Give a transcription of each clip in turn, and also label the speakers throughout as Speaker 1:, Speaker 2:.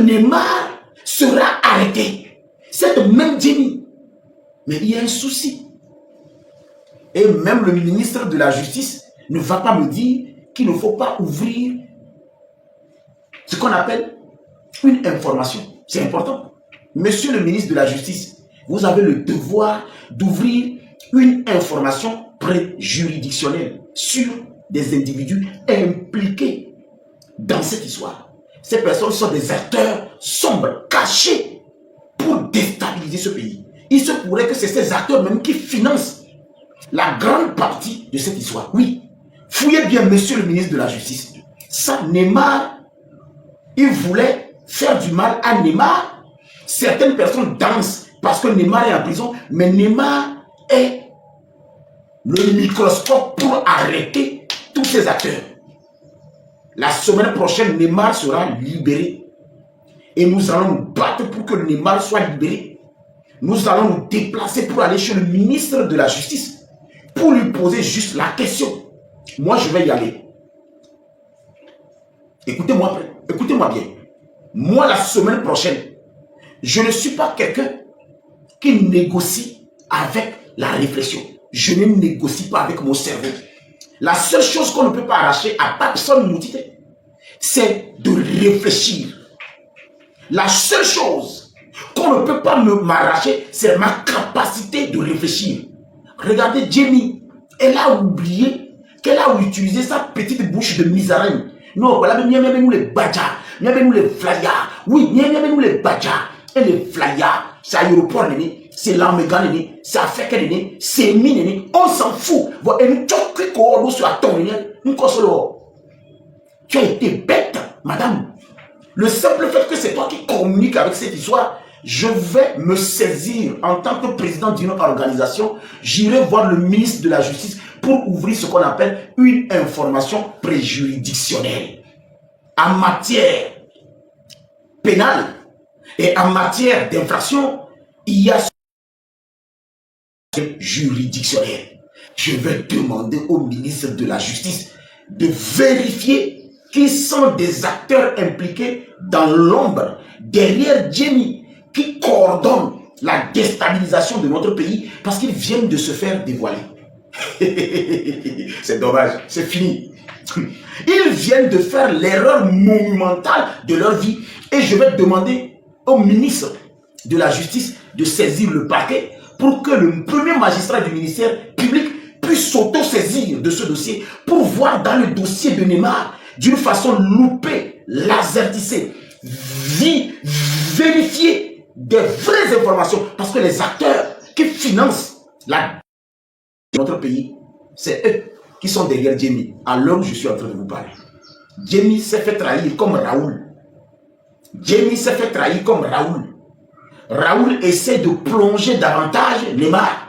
Speaker 1: Neymar sera arrêté. Cette même Jenny. Mais il y a un souci. Et même le ministre de la Justice ne va pas me dire qu'il ne faut pas ouvrir ce qu'on appelle une information. C'est important. Monsieur le ministre de la Justice, vous avez le devoir d'ouvrir une information préjuridictionnelle sur des individus impliqués dans cette histoire. Ces personnes sont des acteurs sombres, cachés pour déstabiliser ce pays. Il se pourrait que c'est ces acteurs même qui financent la grande partie de cette histoire. Oui, fouillez bien, monsieur le ministre de la Justice. Ça, Neymar, il voulait faire du mal à Neymar. Certaines personnes dansent parce que Neymar est en prison, mais Neymar est le microscope pour arrêter tous ces acteurs. La semaine prochaine, Neymar sera libéré. Et nous allons nous battre pour que Neymar soit libéré. Nous allons nous déplacer pour aller chez le ministre de la Justice pour lui poser juste la question. Moi, je vais y aller. Écoutez-moi bien. Moi, la semaine prochaine, je ne suis pas quelqu'un qui négocie avec la réflexion. Je ne négocie pas avec mon cerveau. La seule chose qu'on ne peut pas arracher à personne moutité, c'est de réfléchir. La seule chose qu'on ne peut pas m'arracher, c'est ma capacité de réfléchir. Regardez Jenny, elle a oublié qu'elle a utilisé sa petite bouche de misérable. Non, voilà, mais nous les badjas, nous les flyas. Oui, nous les badjas. Et les flyas, c'est aéroport, c'est l'Amega, c'est Afrique, c'est mine, on s'en fout. Et nous, tu as été bête, madame. Le simple fait que c'est toi qui communiques avec cette histoire, je vais me saisir en tant que président d'une organisation. J'irai voir le ministre de la Justice pour ouvrir ce qu'on appelle une information préjuridictionnelle. En matière pénale et en matière d'infraction, il y a juridictionnel. Je vais demander au ministre de la Justice de vérifier qui sont des acteurs impliqués dans l'ombre, derrière Jenny, qui coordonnent la déstabilisation de notre pays parce qu'ils viennent de se faire dévoiler. C'est dommage, c'est fini. Ils viennent de faire l'erreur monumentale de leur vie et je vais demander au ministre de la Justice de saisir le parquet pour que le premier magistrat du ministère public puisse s'auto-saisir de ce dossier pour voir dans le dossier de Neymar d'une façon loupée, lasertissée, vérifier des vraies informations parce que les acteurs qui financent notre pays, c'est eux qui sont derrière Jamie à l'heure où je suis en train de vous parler. Jamie s'est fait trahir comme Raoul. Jamie s'est fait trahir comme Raoul. Raoul essaie de plonger davantage Neymar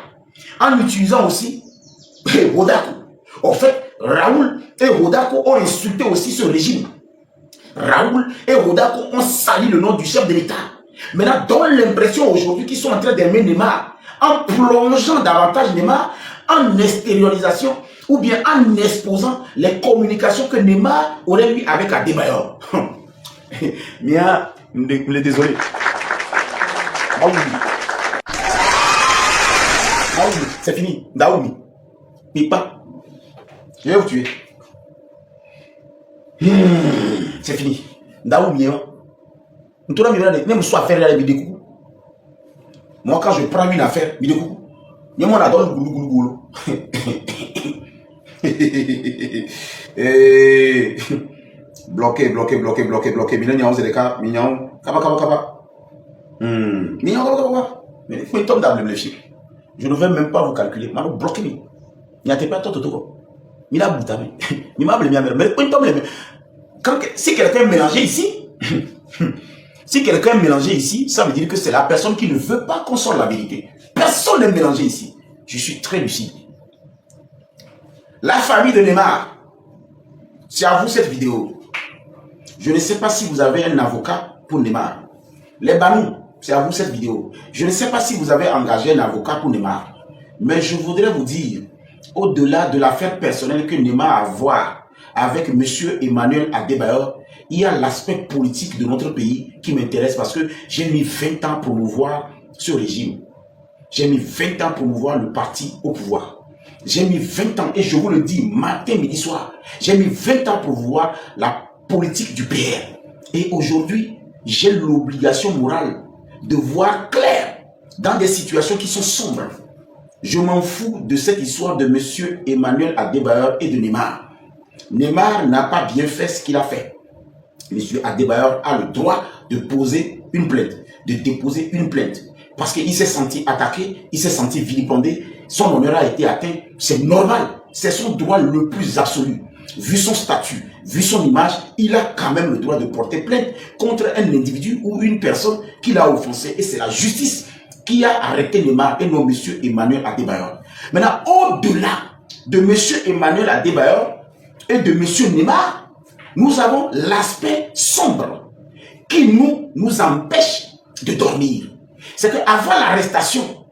Speaker 1: en utilisant aussi Rodako. En fait, Raoul et Rodako ont insulté aussi ce régime. Raoul et Rodako ont sali le nom du chef de l'État. Maintenant, donne l'impression aujourd'hui qu'ils sont en train d'aimer Neymar en plongeant davantage Neymar en extériorisation ou bien en exposant les communications que Neymar aurait eu avec Adebayor. Mia, désolé. C'est fini. Daoumi. Pipa. Je vais vous tuer. C'est fini. Daoumi. Nous tournons même soit faire la vidéo. Moi, quand je prends une affaire, vidéo. Il y a mon adore goulou goulou goulou. Bloqué. Mignon, c'est le cas. Mignon. Kaba. Mignon, kaba. Mais il faut une tombe d'âme, les chiffres. Je ne vais même pas vous calculer. Je vais bloquer. Il n'y a pas de tout. Il a boutamé. Il m'a blâmé. Mais une tombe. Si quelqu'un est mélangé ici, ça veut dire que c'est la personne qui ne veut pas qu'on sorte la vérité. Personne n'est mélangé ici. Je suis très lucide. La famille de Neymar, c'est à vous cette vidéo. Je ne sais pas si vous avez un avocat pour Neymar. Les Banou, c'est à vous cette vidéo. Je ne sais pas si vous avez engagé un avocat pour Neymar. Mais je voudrais vous dire, au-delà de l'affaire personnelle que Neymar a à voir avec M. Emmanuel Adebayor, il y a l'aspect politique de notre pays qui m'intéresse parce que j'ai mis 20 ans pour promouvoir ce régime. J'ai mis 20 ans pour promouvoir le parti au pouvoir. J'ai mis 20 ans, et je vous le dis, matin, midi, soir, j'ai mis 20 ans pour voir la politique du PR. Et aujourd'hui, j'ai l'obligation morale de voir clair dans des situations qui sont sombres. Je m'en fous de cette histoire de M. Emmanuel Adebayor et de Neymar. Neymar n'a pas bien fait ce qu'il a fait. M. Adebayor a le droit de poser une plainte, de déposer une plainte. Parce qu'il s'est senti attaqué, il s'est senti vilipendé, son honneur a été atteint. C'est normal, c'est son droit le plus absolu. Vu son statut, vu son image, il a quand même le droit de porter plainte contre un individu ou une personne qui l'a offensé. Et c'est la justice qui a arrêté Neymar et non M. Emmanuel Adebayor. Maintenant, au-delà de M. Emmanuel Adebayor et de M. Neymar, nous avons l'aspect sombre qui nous empêche de dormir. C'est qu'avant l'arrestation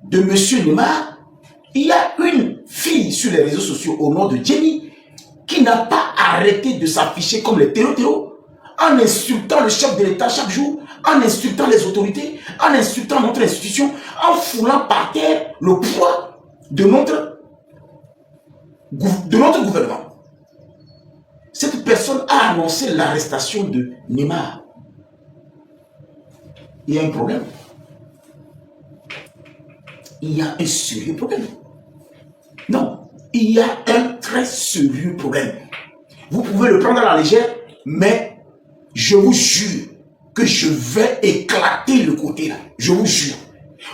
Speaker 1: de M. Neymar, il y a une fille sur les réseaux sociaux au nom de Jenny qui n'a pas arrêté de s'afficher comme les terreaux en insultant le chef de l'État chaque jour, en insultant les autorités, en insultant notre institution, en foulant par terre le poids de notre gouvernement. Cette personne a annoncé l'arrestation de Neymar. Il y a un problème. Il y a un sérieux problème. Non, il y a un très sérieux problème. Vous pouvez le prendre à la légère, mais je vous jure que je vais éclater le côté là. Je vous jure.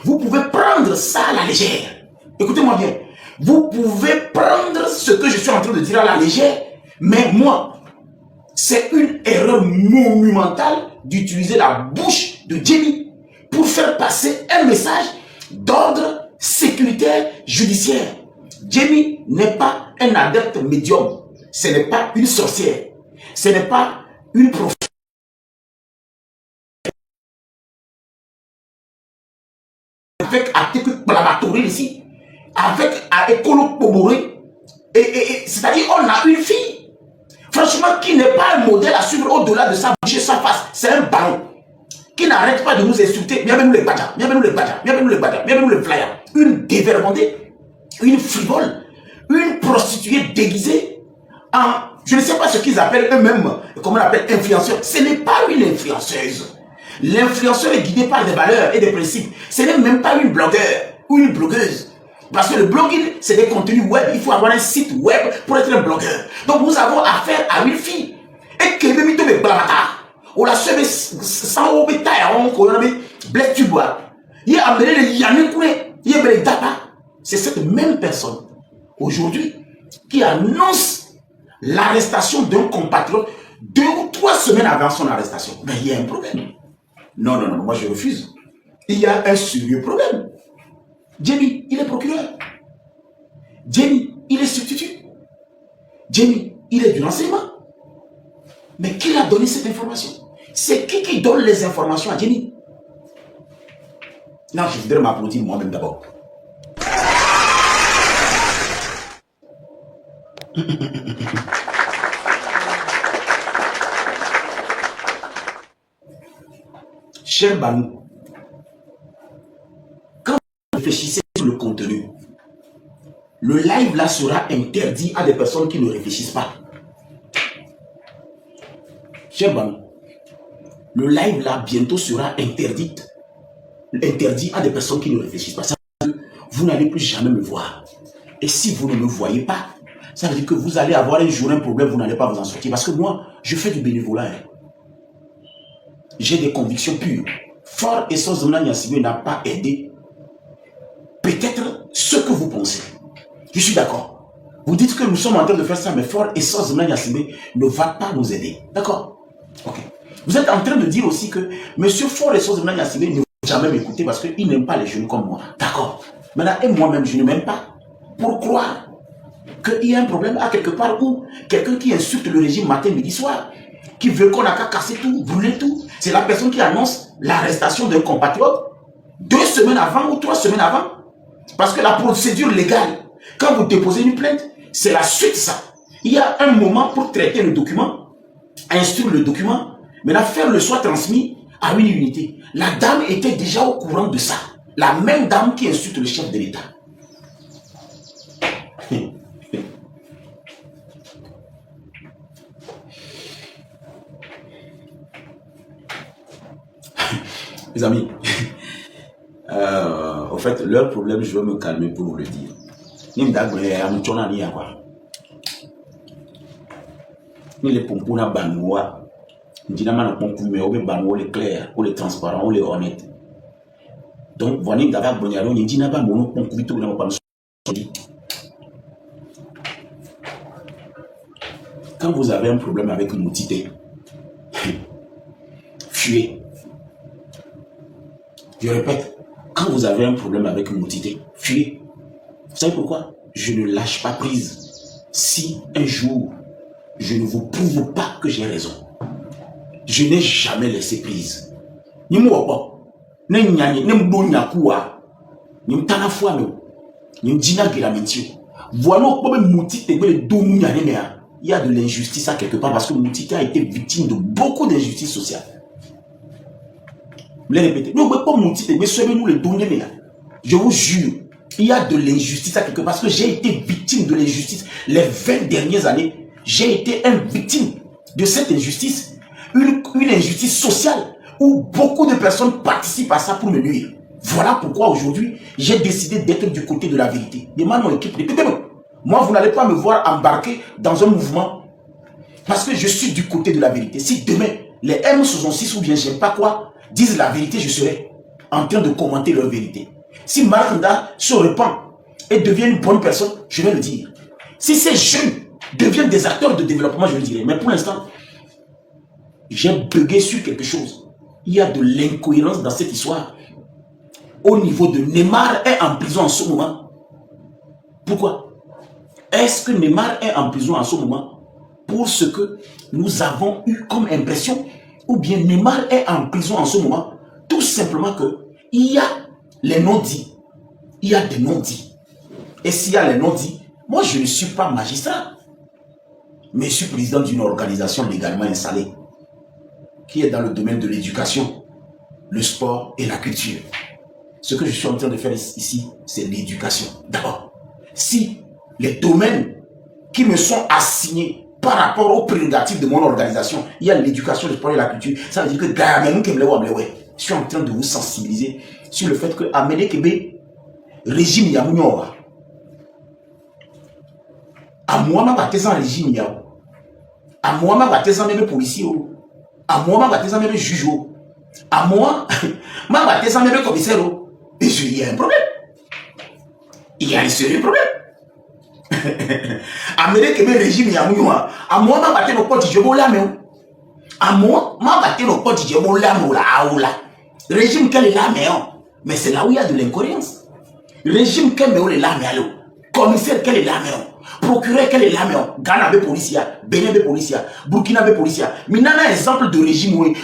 Speaker 1: Vous pouvez prendre ça à la légère. Écoutez-moi bien. Vous pouvez prendre ce que je suis en train de dire à la légère, mais moi, c'est une erreur monumentale d'utiliser la bouche de Jenny pour faire passer un message d'ordre sécuritaire judiciaire. Jenny n'est pas un adepte médium. Ce n'est pas une sorcière. Ce n'est pas une prophète. Avec Ateku Blamatoril ici, avec Ekolo Poboré, c'est-à-dire on a une fille, franchement, qui n'est pas un modèle à suivre au-delà de sa bouche et sa face. C'est un ballon qui n'arrête pas de nous insulter. Bien nous les badjas, bien nous les badjas, bien nous les badjas, bien nous les flyers. Une dévergondée, une frivole, une prostituée déguisée en, je ne sais pas ce qu'ils appellent eux-mêmes, comment on appelle, influenceur. Ce n'est pas une influenceuse. L'influenceur est guidé par des valeurs et des principes. Ce n'est même pas une blogueur ou une blogueuse. Parce que le blogging, c'est des contenus web. Il faut avoir un site web pour être un blogueur. Donc nous avons affaire à une fille. Et qui veut m'y blamata. On l'a sauvé sans au bétail, on a mis blesse tu bois. Il a amené les Yannickoué. Il a amené les Dapa. C'est cette même personne, aujourd'hui, qui annonce l'arrestation d'un compatriote 2 ou 3 semaines avant son arrestation. Mais il y a un problème. Non, non, non, moi je refuse. Il y a un sérieux problème. Jenny, il est procureur. Jenny, il est substitut. Jenny, il est du renseignement. Mais qui a donné cette information? C'est qui donne les informations à Jenny? Non, je voudrais m'applaudir moi-même d'abord. Cher Banou, quand vous réfléchissez sur le contenu, le live là sera interdit à des personnes qui ne réfléchissent pas. Cher Banou, le live là bientôt sera interdit à des personnes qui ne réfléchissent pas. Ça veut dire que vous n'allez plus jamais me voir. Et si vous ne me voyez pas, ça veut dire que vous allez avoir un jour un problème, vous n'allez pas vous en sortir. Parce que moi, je fais du bénévolat. J'ai des convictions pures. Fort et sans Zemna Niassibé n'a pas aidé. Peut-être ce que vous pensez. Je suis d'accord. Vous dites que nous sommes en train de faire ça, mais Fort et sans Zemna Niassibé ne va pas nous aider. D'accord? Ok. Vous êtes en train de dire aussi que M. Fort et sans Zemna Niassibé ne vont jamais m'écouter parce qu'il n'aime pas les jeunes comme moi. D'accord. Maintenant, et moi-même, je ne m'aime pas. Pour croire qu'il y a un problème à quelque part où quelqu'un qui insulte le régime matin, midi, soir, qui veut qu'on a qu'à casser tout, brûler tout, c'est la personne qui annonce l'arrestation d'un compatriote 2 semaines avant ou 3 semaines avant. Parce que la procédure légale, quand vous déposez une plainte, c'est la suite ça. Il y a un moment pour traiter le document instruire le document, maintenant faire le soit transmis à une unité. La dame était déjà au courant de ça. La même dame qui insulte le chef de l'État. Mes amis, en fait, leur problème, je vais me calmer pour vous le dire. Ni les pompons à Banoua, ni la main pompe, mais au Banoua, les clairs, ou les transparents, ou les honnêtes. Donc, voilà, ni d'abord, Bonyaro, ni Dinaba, mon pompe, tout le monde. Quand vous avez un problème avec une entité, fuyez. Je répète, quand vous avez un problème avec une entité, fuyez. Vous savez pourquoi? Je ne lâche pas prise. Si un jour, je ne vous prouve pas que j'ai raison, je n'ai jamais laissé prise. Ni moi pas. Ni nyani, ni mbonya kuwa. Ni mtana fwa me. Ni mdina giramentio. Voilà pourquoi Moutite est le domu nyani mea. Il y a de l'injustice à quelque part parce que Moutite a été victime de beaucoup d'injustice sociale. Je l'ai répété. Nous ne pouvons pas Moutite, mais sauvez-nous le domu mea. Je vous jure. Il y a de l'injustice à quelque part parce que j'ai été victime de l'injustice les 20 dernières années. J'ai été une victime de cette injustice, une injustice sociale où beaucoup de personnes participent à ça pour me nuire. Voilà pourquoi aujourd'hui, j'ai décidé d'être du côté de la vérité. Demande mon équipe, écoutez-moi. Moi, vous n'allez pas me voir embarquer dans un mouvement parce que je suis du côté de la vérité. Si demain, les M66 ou bien je ne sais pas quoi disent la vérité, je serai en train de commenter leur vérité. Si Marc Nda se repent et devient une bonne personne, je vais le dire. Si ces jeunes deviennent des acteurs de développement, je le dirai. Mais pour l'instant, j'ai bugué sur quelque chose. Il y a de l'incohérence dans cette histoire. Au niveau de Neymar est en prison en ce moment. Pourquoi? Est-ce que Neymar est en prison en ce moment pour ce que nous avons eu comme impression? Ou bien Neymar est en prison en ce moment tout simplement que il y a les non-dits. Il y a des non-dits. Et s'il y a les non-dits, moi je ne suis pas magistrat. Mais je suis président d'une organisation légalement installée qui est dans le domaine de l'éducation, le sport et la culture. Ce que je suis en train de faire ici, c'est l'éducation. D'abord, si les domaines qui me sont assignés par rapport aux prérogatives de mon organisation, il y a l'éducation, le sport et la culture, ça veut dire que je suis en train de vous sensibiliser sur le fait que Amédée Kébé, régime Yamouniora, à moi, ma baptême régime Yao, à moi, ma baptême même policier, à moi, ma baptême même juge, à moi, ma baptême même commissaire. Et il y a un problème. Il y a un sérieux problème. Amédée Kébé, régime Yamouniora, à moi, ma baptême au pote, je vais là, mais à moi, ma baptême au pote, je vais là, régime quel est là, mais c'est là où il y a de l'incohérence. Régime quel est là, mais commissaire quel est là, mais procureur quel est là, mais Ghana be policia, Bénin be policia, Burkina be policia. Maintenant, un exemple de régime où il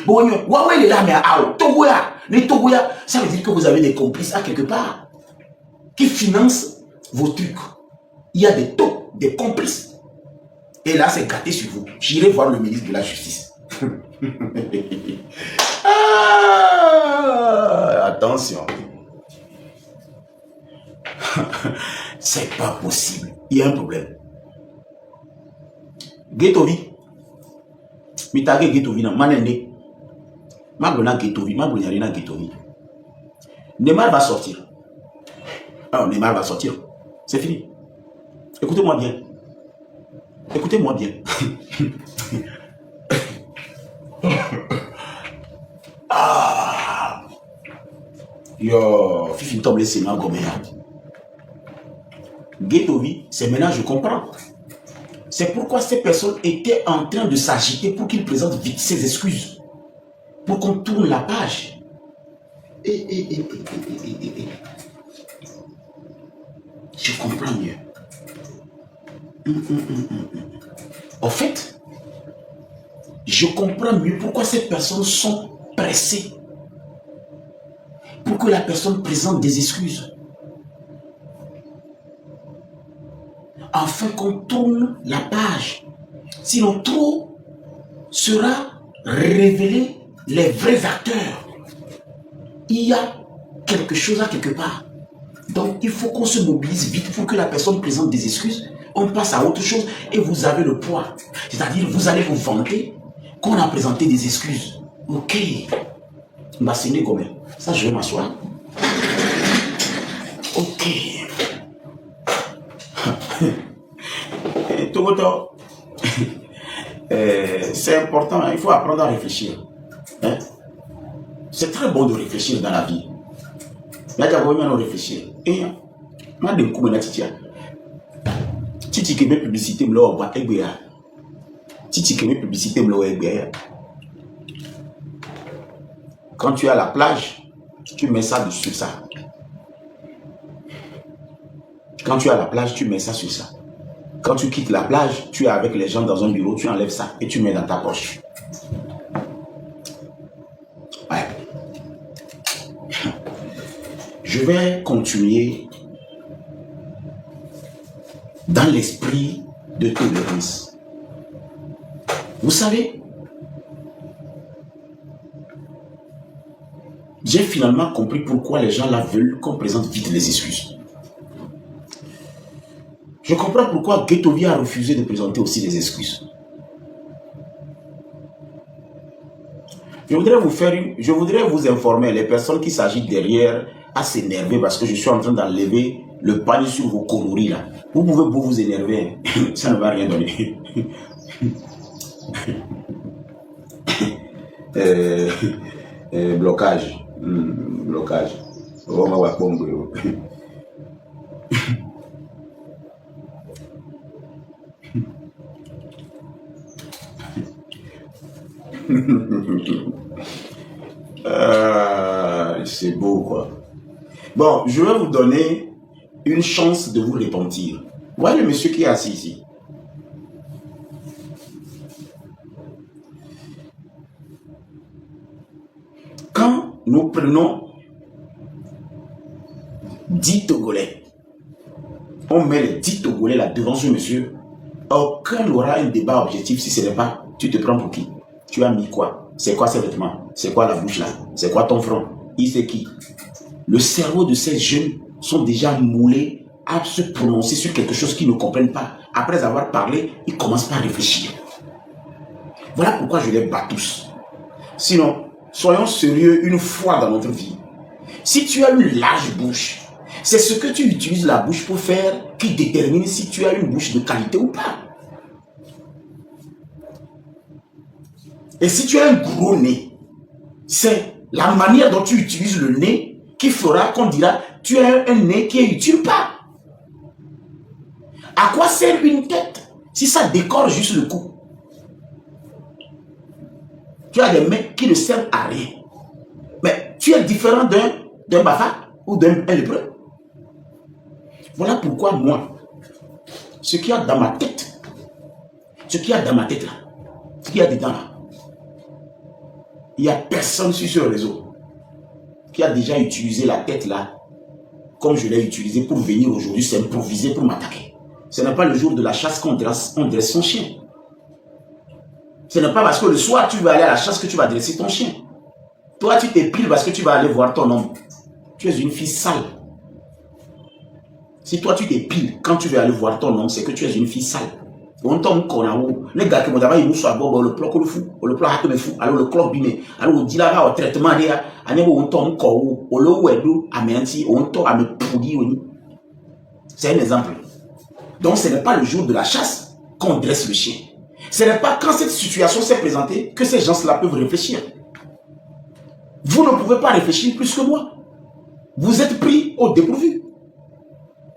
Speaker 1: est là, mais Togoya, les Togoya, ça veut dire que vous avez des complices à quelque part qui financent vos trucs. Il y a des taux, des complices. Et là, c'est gâté sur vous. J'irai voir le ministre de la Justice. Attention. C'est pas possible. Il y a un problème. Getovi. Mitage Getovi na manende. Mablona Getovi, Mablona Getovi. Neymar va sortir. Alors Neymar va sortir. C'est fini. Écoutez-moi bien. Écoutez-moi bien. Yo, Fifi tombe les sénats comme Getovi, c'est maintenant je comprends. C'est pourquoi ces personnes étaient en train de s'agiter pour qu'il présente vite ses excuses. Pour qu'on tourne la page. Je comprends mieux. En fait, je comprends mieux pourquoi ces personnes sont pressées. Pour que la personne présente des excuses. Afin qu'on tourne la page. Sinon, trop, sera révélé les vrais acteurs. Il y a quelque chose à quelque part. Donc, il faut qu'on se mobilise vite pour que la personne présente des excuses. On passe à autre chose et vous avez le poids. C'est-à-dire, vous allez vous vanter qu'on a présenté des excuses. Ok. Bah, c'est né comme ça, je vais m'asseoir. Ok. Togoto. C'est important, hein, il faut apprendre à réfléchir. Hein? C'est très bon de réfléchir dans la vie. Il y a de réfléchir. Et moi, je suis Titi qui met publicité, me l'a envoyé. Titi qui met publicité, me l'a envoyé. Quand tu es à la plage, tu mets ça sur ça. Quand tu es à la plage, tu mets ça sur ça. Quand tu quittes la plage, tu es avec les gens dans un bureau, tu enlèves ça et tu mets dans ta poche. Ouais. Je vais continuer dans l'esprit de tolérance. Vous savez, j'ai finalement compris pourquoi les gens là veulent qu'on présente vite les excuses. Je comprends pourquoi Guettovi a refusé de présenter aussi les excuses. Je voudrais vous informer, les personnes qui s'agitent derrière à s'énerver parce que je suis en train d'enlever le panier sur vos conneries là. Vous pouvez vous énerver, ça ne va rien donner. Blocage. Blocage. C'est beau quoi. Bon, je vais vous donner une chance de vous repentir. Voyez le monsieur qui est assis ici. Quand nous prenons 10 Togolais, on met les 10 Togolais là devant ce monsieur, aucun n'aura un débat objectif si ce n'est pas tu te prends pour qui? Tu as mis quoi? C'est quoi ces vêtements? C'est quoi la bouche là? C'est quoi ton front? Il sait qui? Le cerveau de ces jeunes sont déjà moulés à se prononcer sur quelque chose qu'ils ne comprennent pas. Après avoir parlé, ils commencent par réfléchir. Voilà pourquoi je les bats tous. Sinon, soyons sérieux une fois dans notre vie. Si tu as une large bouche, c'est ce que tu utilises la bouche pour faire qui détermine si tu as une bouche de qualité ou pas. Et si tu as un gros nez, c'est la manière dont tu utilises le nez qui fera qu'on dira tu as un nez qui est utile pas. À quoi sert une tête si ça décore juste le cou? Tu as des mecs qui ne servent à rien. Mais tu es différent d'un bafard ou d'un lépreux. Voilà pourquoi moi, ce qu'il y a dans ma tête, ce qu'il y a dans ma tête là, ce qu'il y a dedans là, il n'y a personne sur ce réseau qui a déjà utilisé la tête là, comme je l'ai utilisé pour venir aujourd'hui s'improviser pour m'attaquer. Ce n'est pas le jour de la chasse qu'on dresse son chien. Ce n'est pas parce que le soir tu vas aller à la chasse que tu vas dresser ton chien. Toi tu t'épiles parce que tu vas aller voir ton homme. Tu es une fille sale. Si toi tu t'épiles quand tu vas aller voir ton homme, c'est que tu es une fille sale. On tombe qu'on a où les gars qui m'ont d'abord ils nous soient bon le plan que le fou, le plan à que me fou, alors le club biné, alors on dit là au traitement là, on tombe qu'on au lo wedo à menti, on tombe à me pourrir. C'est un exemple. Donc ce n'est pas le jour de la chasse qu'on dresse le chien. Ce n'est pas quand cette situation s'est présentée que ces gens-là peuvent réfléchir. Vous ne pouvez pas réfléchir plus que moi. Vous êtes pris au dépourvu.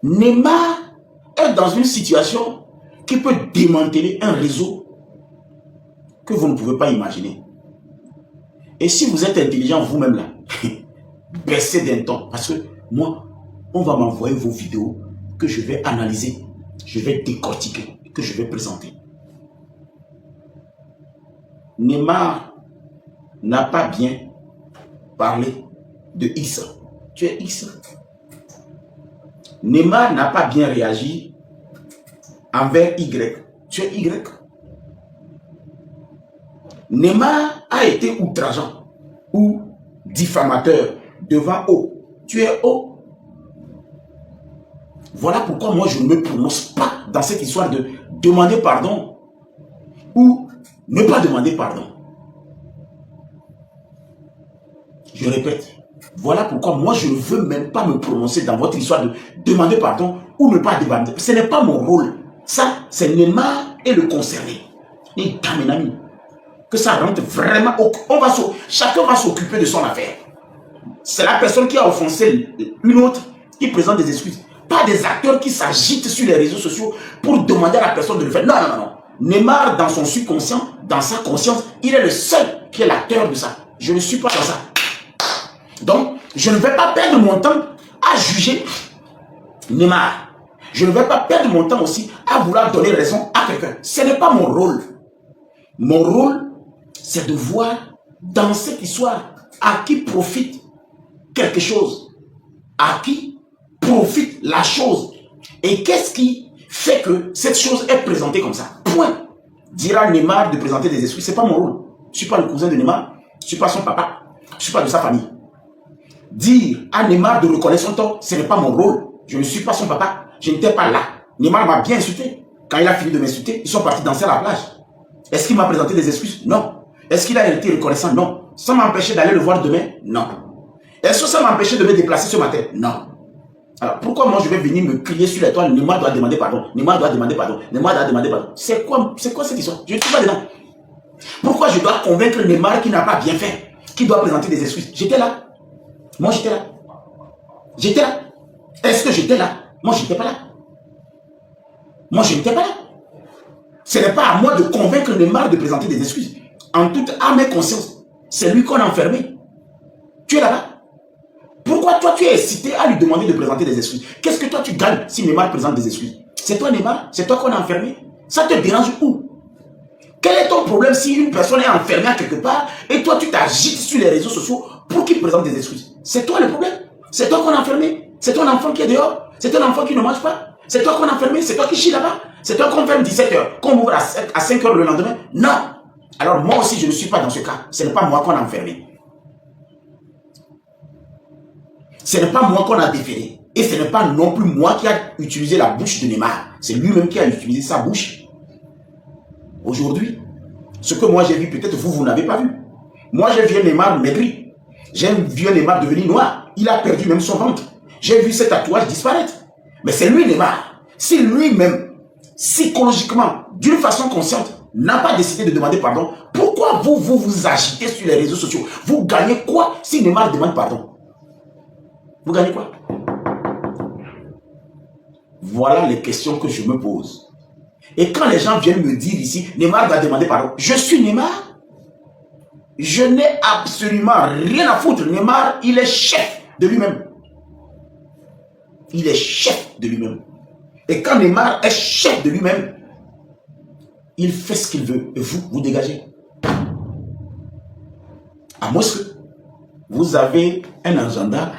Speaker 1: Neymar est dans une situation qui peut démanteler un réseau que vous ne pouvez pas imaginer. Et si vous êtes intelligent vous-même là, baissez d'un ton. Parce que moi, on va m'envoyer vos vidéos que je vais analyser, je vais décortiquer, que je vais présenter. Neymar n'a pas bien parlé de Issa. Tu es Issa. Neymar n'a pas bien réagi envers Y. Tu es Y. Neymar a été outrageant ou diffamateur devant haut. Tu es haut. Voilà pourquoi moi je ne me prononce pas dans cette histoire de demander pardon ou ne pas demander pardon. Je répète, voilà pourquoi moi je ne veux même pas me prononcer dans votre histoire de demander pardon ou ne pas demander. Ce n'est pas mon rôle. Ça, c'est Neymar et le concerné. Et Kamenami. Que ça rentre vraiment. Chacun va s'occuper de son affaire. C'est la personne qui a offensé une autre qui présente des excuses. Pas des acteurs qui s'agitent sur les réseaux sociaux pour demander à la personne de le faire. Non, non, non. Neymar, dans son subconscient, dans sa conscience, il est le seul qui est l'acteur de ça. Je ne suis pas dans ça. Donc, je ne vais pas perdre mon temps à juger Neymar. Je ne vais pas perdre mon temps aussi à vouloir donner raison à quelqu'un. Ce n'est pas mon rôle. Mon rôle, c'est de voir dans cette histoire à qui profite quelque chose. À qui profite la chose. Et qu'est-ce qui fait que cette chose est présentée comme ça. Point. Dira Neymar de présenter des excuses. Ce n'est pas mon rôle. Je ne suis pas le cousin de Neymar. Je ne suis pas son papa. Je ne suis pas de sa famille. Dire à Neymar de reconnaître son tort, ce n'est pas mon rôle. Je ne suis pas son papa. Je n'étais pas là. Neymar m'a bien insulté. Quand il a fini de m'insulter, ils sont partis danser à la plage. Est-ce qu'il m'a présenté des excuses? Non. Est-ce qu'il a été reconnaissant? Non. Ça m'a empêché d'aller le voir demain? Non. Est-ce que ça m'a empêché de me déplacer ce matin? Non. Alors pourquoi moi je vais venir me crier sur les toiles? Neymar doit demander pardon. Neymar doit demander pardon. Neymar doit demander pardon. C'est quoi cette histoire? Je ne suis pas dedans. Pourquoi je dois convaincre Neymar qui n'a pas bien fait, qui doit présenter des excuses? J'étais là. Moi j'étais là. J'étais là. Est-ce que j'étais là? Moi je n'étais pas là. Moi je n'étais pas là. Ce n'est pas à moi de convaincre Neymar de présenter des excuses. En toute âme et conscience, c'est lui qu'on a enfermé. Tu es là-bas. Pourquoi toi tu es excité à lui demander de présenter des excuses? Qu'est-ce que toi tu gagnes si Neymar présente des excuses? C'est toi Neymar? C'est toi qu'on a enfermé? Ça te dérange où? Quel est ton problème si une personne est enfermée à quelque part et toi tu t'agites sur les réseaux sociaux pour qu'il présente des excuses? C'est toi le problème? C'est toi qu'on a enfermé? C'est ton enfant qui est dehors? C'est ton enfant qui ne mange pas? C'est toi qu'on a enfermé? C'est toi qui chie là-bas? C'est toi qu'on ferme 17h, qu'on ouvre à 5h le lendemain? Non! Alors moi aussi je ne suis pas dans ce cas. Ce n'est pas moi qu'on a enfermé. Ce n'est pas moi qu'on a déféré. Et ce n'est pas non plus moi qui a utilisé la bouche de Neymar. C'est lui-même qui a utilisé sa bouche. Aujourd'hui, ce que moi j'ai vu, peut-être vous n'avez pas vu. Moi j'ai vu un Neymar maigri. J'ai vu un Neymar devenir noir. Il a perdu même son ventre. J'ai vu ses tatouages disparaître. Mais c'est lui Neymar. Si lui-même, psychologiquement, d'une façon consciente, n'a pas décidé de demander pardon, pourquoi vous agitez sur les réseaux sociaux? Vous gagnez quoi si Neymar demande pardon? Vous gagnez quoi? Voilà les questions que je me pose. Et quand les gens viennent me dire ici, Neymar doit demander pardon, je suis Neymar. Je n'ai absolument rien à foutre. Neymar, il est chef de lui-même. Il est chef de lui-même. Et quand Neymar est chef de lui-même, il fait ce qu'il veut. Et vous dégagez. À moins que vous avez un agenda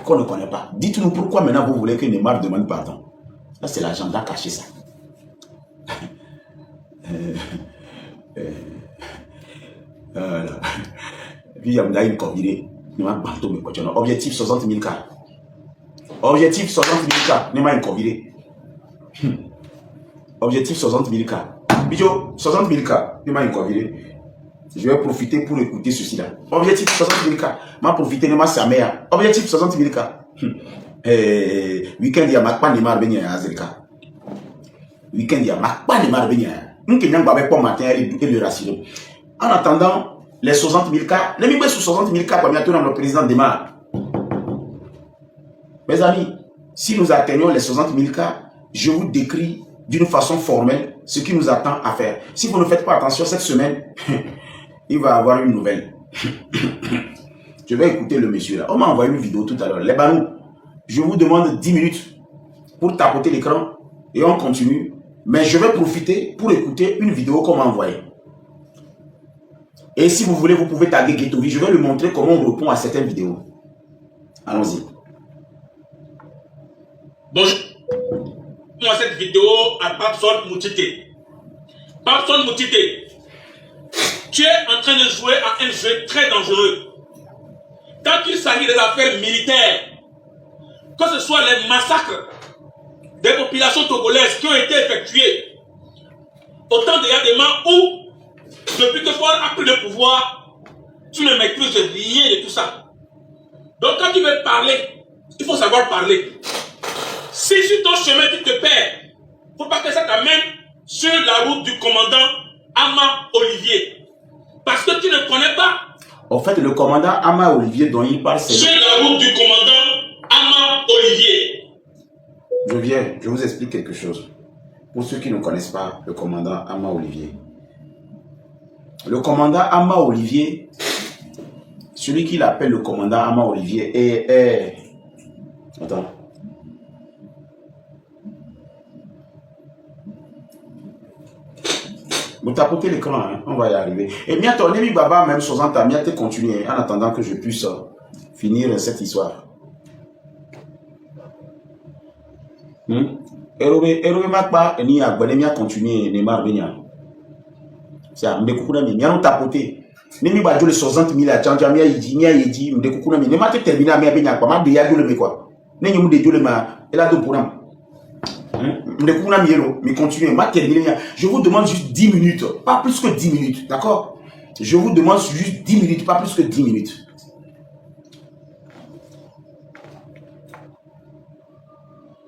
Speaker 1: qu'on ne connaît pas. Dites-nous pourquoi maintenant vous voulez que Neymar demande pardon. Ça, c'est l'agenda caché, ça. Voilà. Puis il y a une combinée. Objectif 60 000 cas. Objectif 60 000 cas. Neymar une combinée. Objectif 60 000 cas. Bijo, 60 000 cas. Neymar une combinée. Je vais profiter pour écouter ceci là. Objectif 60 000 cas. Ma profiter Neymar sa mère. Objectif 60 000 cas. Week-end il y a pas Neymar venir à Azerika. Week-end il y a pas Neymar venir. Nous qui n'avons pas matin et le racine. En attendant les 60 000 cas, les 60 000 cas, bientôt dans le président démarre. Mes amis, si nous atteignons les 60 000 cas, je vous décris d'une façon formelle ce qui nous attend à faire. Si vous ne faites pas attention cette semaine, il va avoir une nouvelle. Je vais écouter le monsieur là. On m'a envoyé une vidéo tout à l'heure. Les banous, je vous demande 10 minutes pour tapoter l'écran et on continue. Mais je vais profiter pour écouter une vidéo qu'on m'a envoyée. Et si vous voulez, vous pouvez taguer Ghettovi. Je vais lui montrer comment on répond à certaines vidéos. Allons-y.
Speaker 2: Bonjour. Moi, cette vidéo à Babson Moutite. Babson Moutite, tu es en train de jouer à un jeu très dangereux. Quand il s'agit des affaires militaires, que ce soit les massacres des populations togolaises qui ont été effectués au temps de Yadema où, depuis que Faure a pris le pouvoir, tu ne maîtrises rien de tout ça. Donc quand tu veux parler, il faut savoir parler. Si sur ton chemin tu te perds, il ne faut pas que ça t'amène sur la route du commandant Ama Olivier. Parce que tu ne connais pas.
Speaker 1: En fait, le commandant Ama Olivier dont il parle, c'est...
Speaker 2: Sur la route du commandant Ama Olivier.
Speaker 1: Je vous explique quelque chose. Pour ceux qui ne connaissent pas le commandant Ama Olivier. Le commandant Ama Olivier, celui qu'il appelle le commandant Ama Olivier est... Attends. Vous tapotez l'écran, hein? On va y arriver. Et bien, ton ami Baba, même 60 ans, tu continuer en attendant que je puisse finir cette histoire. Erobe Makba, ni Agbanemia continuer, Neymar Benya. C'est à Mdekukuna, mais nous tapoter. Nemi Badjo le 60 000 à Tchandjamia, Yedi, Mdekukuna, mais Nema te terminer à Benya, pas mal de Yadjo le Mekwa. Nemi Mdekukuna, le Ma, et là, pour nous. Mais continuez, je vous demande juste 10 minutes, pas plus que 10 minutes, d'accord? Je vous demande juste 10 minutes, pas plus que 10 minutes.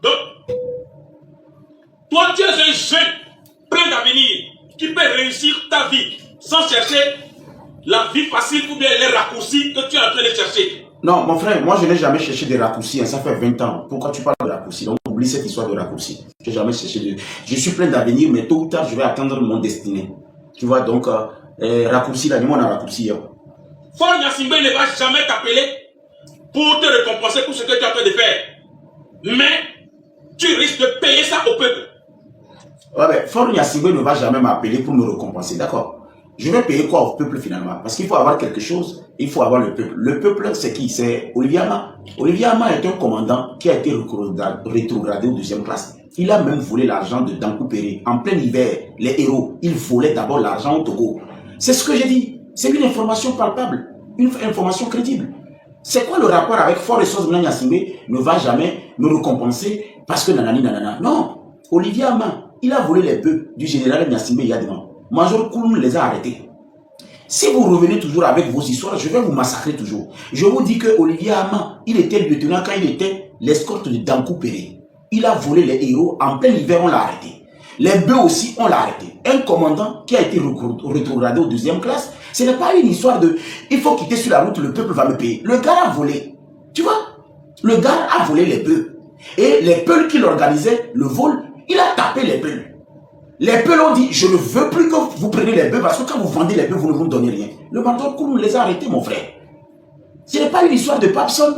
Speaker 2: Donc, toi tu es un jeune plein d'avenir qui peut réussir ta vie sans chercher la vie facile ou bien les raccourcis que tu es en train de chercher.
Speaker 1: Non, mon frère, moi je n'ai jamais cherché des raccourcis, hein, ça fait 20 ans. Pourquoi tu parles de raccourcis? Donc oublie cette histoire de raccourcis. Je n'ai jamais cherché de... Je suis plein d'avenir, mais tôt ou tard je vais atteindre mon destinée. Tu vois, donc, raccourci, là, dis-moi on a raccourci. Hein.
Speaker 2: Faure Gnassingbé ne va jamais t'appeler pour te récompenser pour ce que tu es en train de faire. Mais tu risques de payer ça au peuple.
Speaker 1: Ouais, mais Faure Gnassingbé ne va jamais m'appeler pour me récompenser, d'accord? Je vais payer quoi au peuple finalement? Parce qu'il faut avoir quelque chose, il faut avoir le peuple. Le peuple, c'est qui? C'est Olivier Ama. Olivier Ama est un commandant qui a été rétrogradé au 2e classe. Il a même volé l'argent de Dankou Péré. En plein hiver, les héros, ils volaient d'abord l'argent au Togo. C'est ce que j'ai dit. C'est une information palpable, une information crédible. C'est quoi le rapport avec Faure Gnassingbé ne va jamais me récompenser parce que nanani nanana? Non. Olivier Ama, il a volé les bœufs du général Gnassingbé il y a des mois. Major Kouloum les a arrêtés. Si vous revenez toujours avec vos histoires, je vais vous massacrer toujours. Je vous dis que Olivier Ama, il était lieutenant quand il était l'escorte de Dankou Péré. Il a volé les héros, en plein hiver on l'a arrêté. Les bœufs aussi, on l'a arrêté. Un commandant qui a été rétrogradé au 2e classe, ce n'est pas une histoire de il faut quitter sur la route, le peuple va me payer. Le gars a volé. Tu vois? Le gars a volé les bœufs. Et les peuls qui l'organisaient, le vol, il a tapé les peuls. Les peuls ont dit, je ne veux plus que vous preniez les bœufs parce que quand vous vendez les bœufs, vous ne vous donnez rien. Le Major Kouloum les a arrêtés, mon frère. Ce n'est pas une histoire de Papson.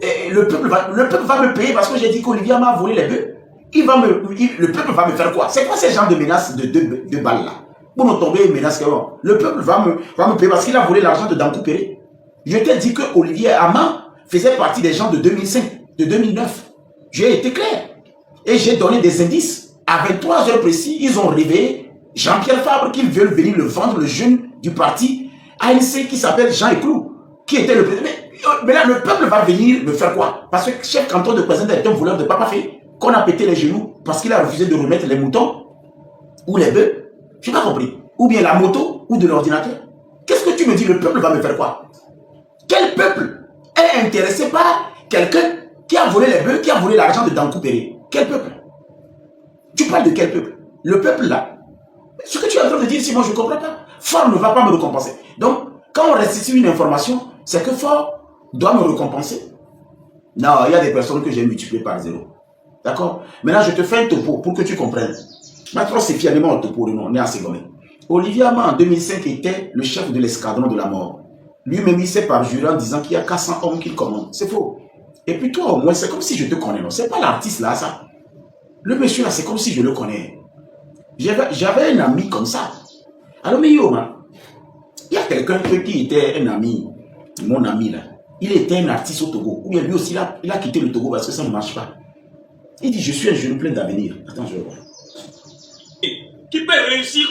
Speaker 1: Le peuple va me payer parce que j'ai dit qu'Olivier m'a volé les bœufs. Le peuple va me faire quoi? C'est quoi ces gens de menaces de deux balles là? Pour nous tomber une menace, le peuple va me payer parce qu'il a volé l'argent de Dankou Péré. Je t'ai dit que Olivier Ama faisait partie des gens de 2005, de 2009. J'ai été clair. Et j'ai donné des indices. À 23 heures précis, ils ont réveillé Jean-Pierre Fabre qu'ils veulent venir le vendre, le jeune du parti ANC qui s'appelle Jean Eclou, qui était le président. Mais là, le peuple va venir me faire quoi? Parce que le chef canton de président est un voleur de papa fait, qu'on a pété les genoux parce qu'il a refusé de remettre les moutons ou les bœufs. Je n'ai pas compris. Ou bien la moto ou de l'ordinateur. Qu'est-ce que tu me dis? Le peuple va me faire quoi? Quel peuple est intéressé par quelqu'un qui a volé les bœufs, qui a volé l'argent de Dankou Péré? Quel peuple? Tu parles de quel peuple? Le peuple là. Ce que tu es en train de dire ici, moi je ne comprends pas. Faure ne va pas me récompenser. Donc, quand on restitue une information, c'est que Faure doit me récompenser. Non, il y a des personnes que j'ai multipliées par 0. D'accord? Maintenant, je te fais un topo pour que tu comprennes. Maintenant, c'est finalement un topo, on est assez gommé. Olivier Ama, en 2005, était le chef de l'escadron de la mort. Lui-même, il s'est parjuré en disant qu'il y a 400 hommes qu'il commande. C'est faux. Et puis toi, au moins, c'est comme si je te connais. C'est pas l'artiste là, ça. Le monsieur là, c'est comme si je le connais. J'avais un ami comme ça. Alors, mais yo, man, il y a quelqu'un qui était un ami, mon ami là. Il était un artiste au Togo. Ou bien lui aussi, il a quitté le Togo parce que ça ne marche pas. Il dit, je suis un jeune plein d'avenir. Attends, je vais voir.
Speaker 2: Qui peut réussir,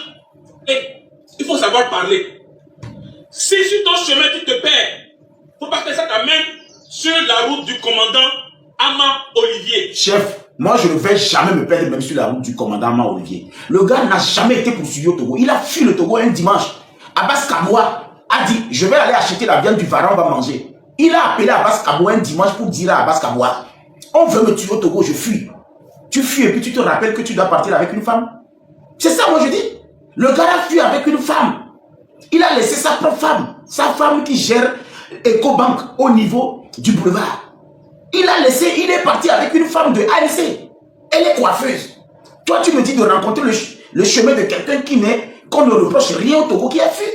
Speaker 2: et il faut savoir parler. Si sur ton chemin tu te perds, faut pas que ça t'amène sur la route du commandant Ama Olivier.
Speaker 1: Chef, moi je ne vais jamais me perdre même sur la route du commandant Ama Olivier. Le gars n'a jamais été poursuivi au Togo. Il a fui le Togo un dimanche. Abbas Kaboua a dit, je vais aller acheter la viande du Varan, on va manger. Il a appelé Abbas Kaboua un dimanche pour dire à Abbas Kaboua, on veut me tuer au Togo, je fuis. Tu fuis et puis tu te rappelles que tu dois partir avec une femme. C'est ça, moi je dis. Le gars a fui avec une femme. Il a laissé sa propre femme. Sa femme qui gère EcoBank au niveau du boulevard. Il a laissé, il est parti avec une femme de ANC. Elle est coiffeuse. Toi, tu me dis de rencontrer le chemin de quelqu'un qu'on ne reproche rien au Togo qui a fui.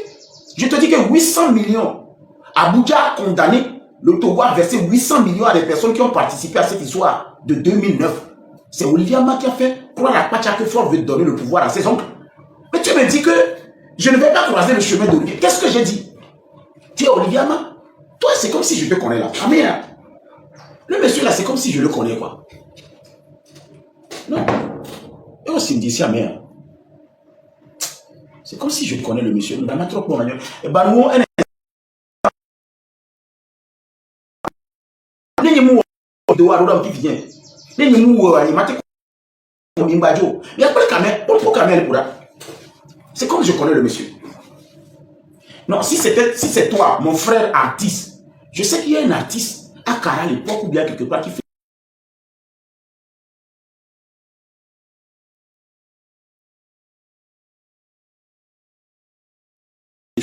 Speaker 1: Je te dis que 800 millions. Abuja a condamné. Le Togo a versé 800 millions à des personnes qui ont participé à cette histoire de 2009. C'est Olivier Ama qui a fait croire à Pacha que Ford veut donner le pouvoir à ses oncles. Mais tu me dis que je ne vais pas croiser le chemin d'Olivier. Qu'est-ce que j'ai dit? Tu es Olivier Ama? Toi, c'est comme si je te connais là. Ah merde. Le monsieur là, c'est comme si je le connais quoi. Non. Et aussi me dit ça, merde. C'est comme si je connais le monsieur. Il m'a trop bon. Et ben nous, c'est comme je connais le monsieur. Non, si c'est toi, mon frère artiste, je sais qu'il y a un artiste à Kara à l'époque ou bien quelque part qui fait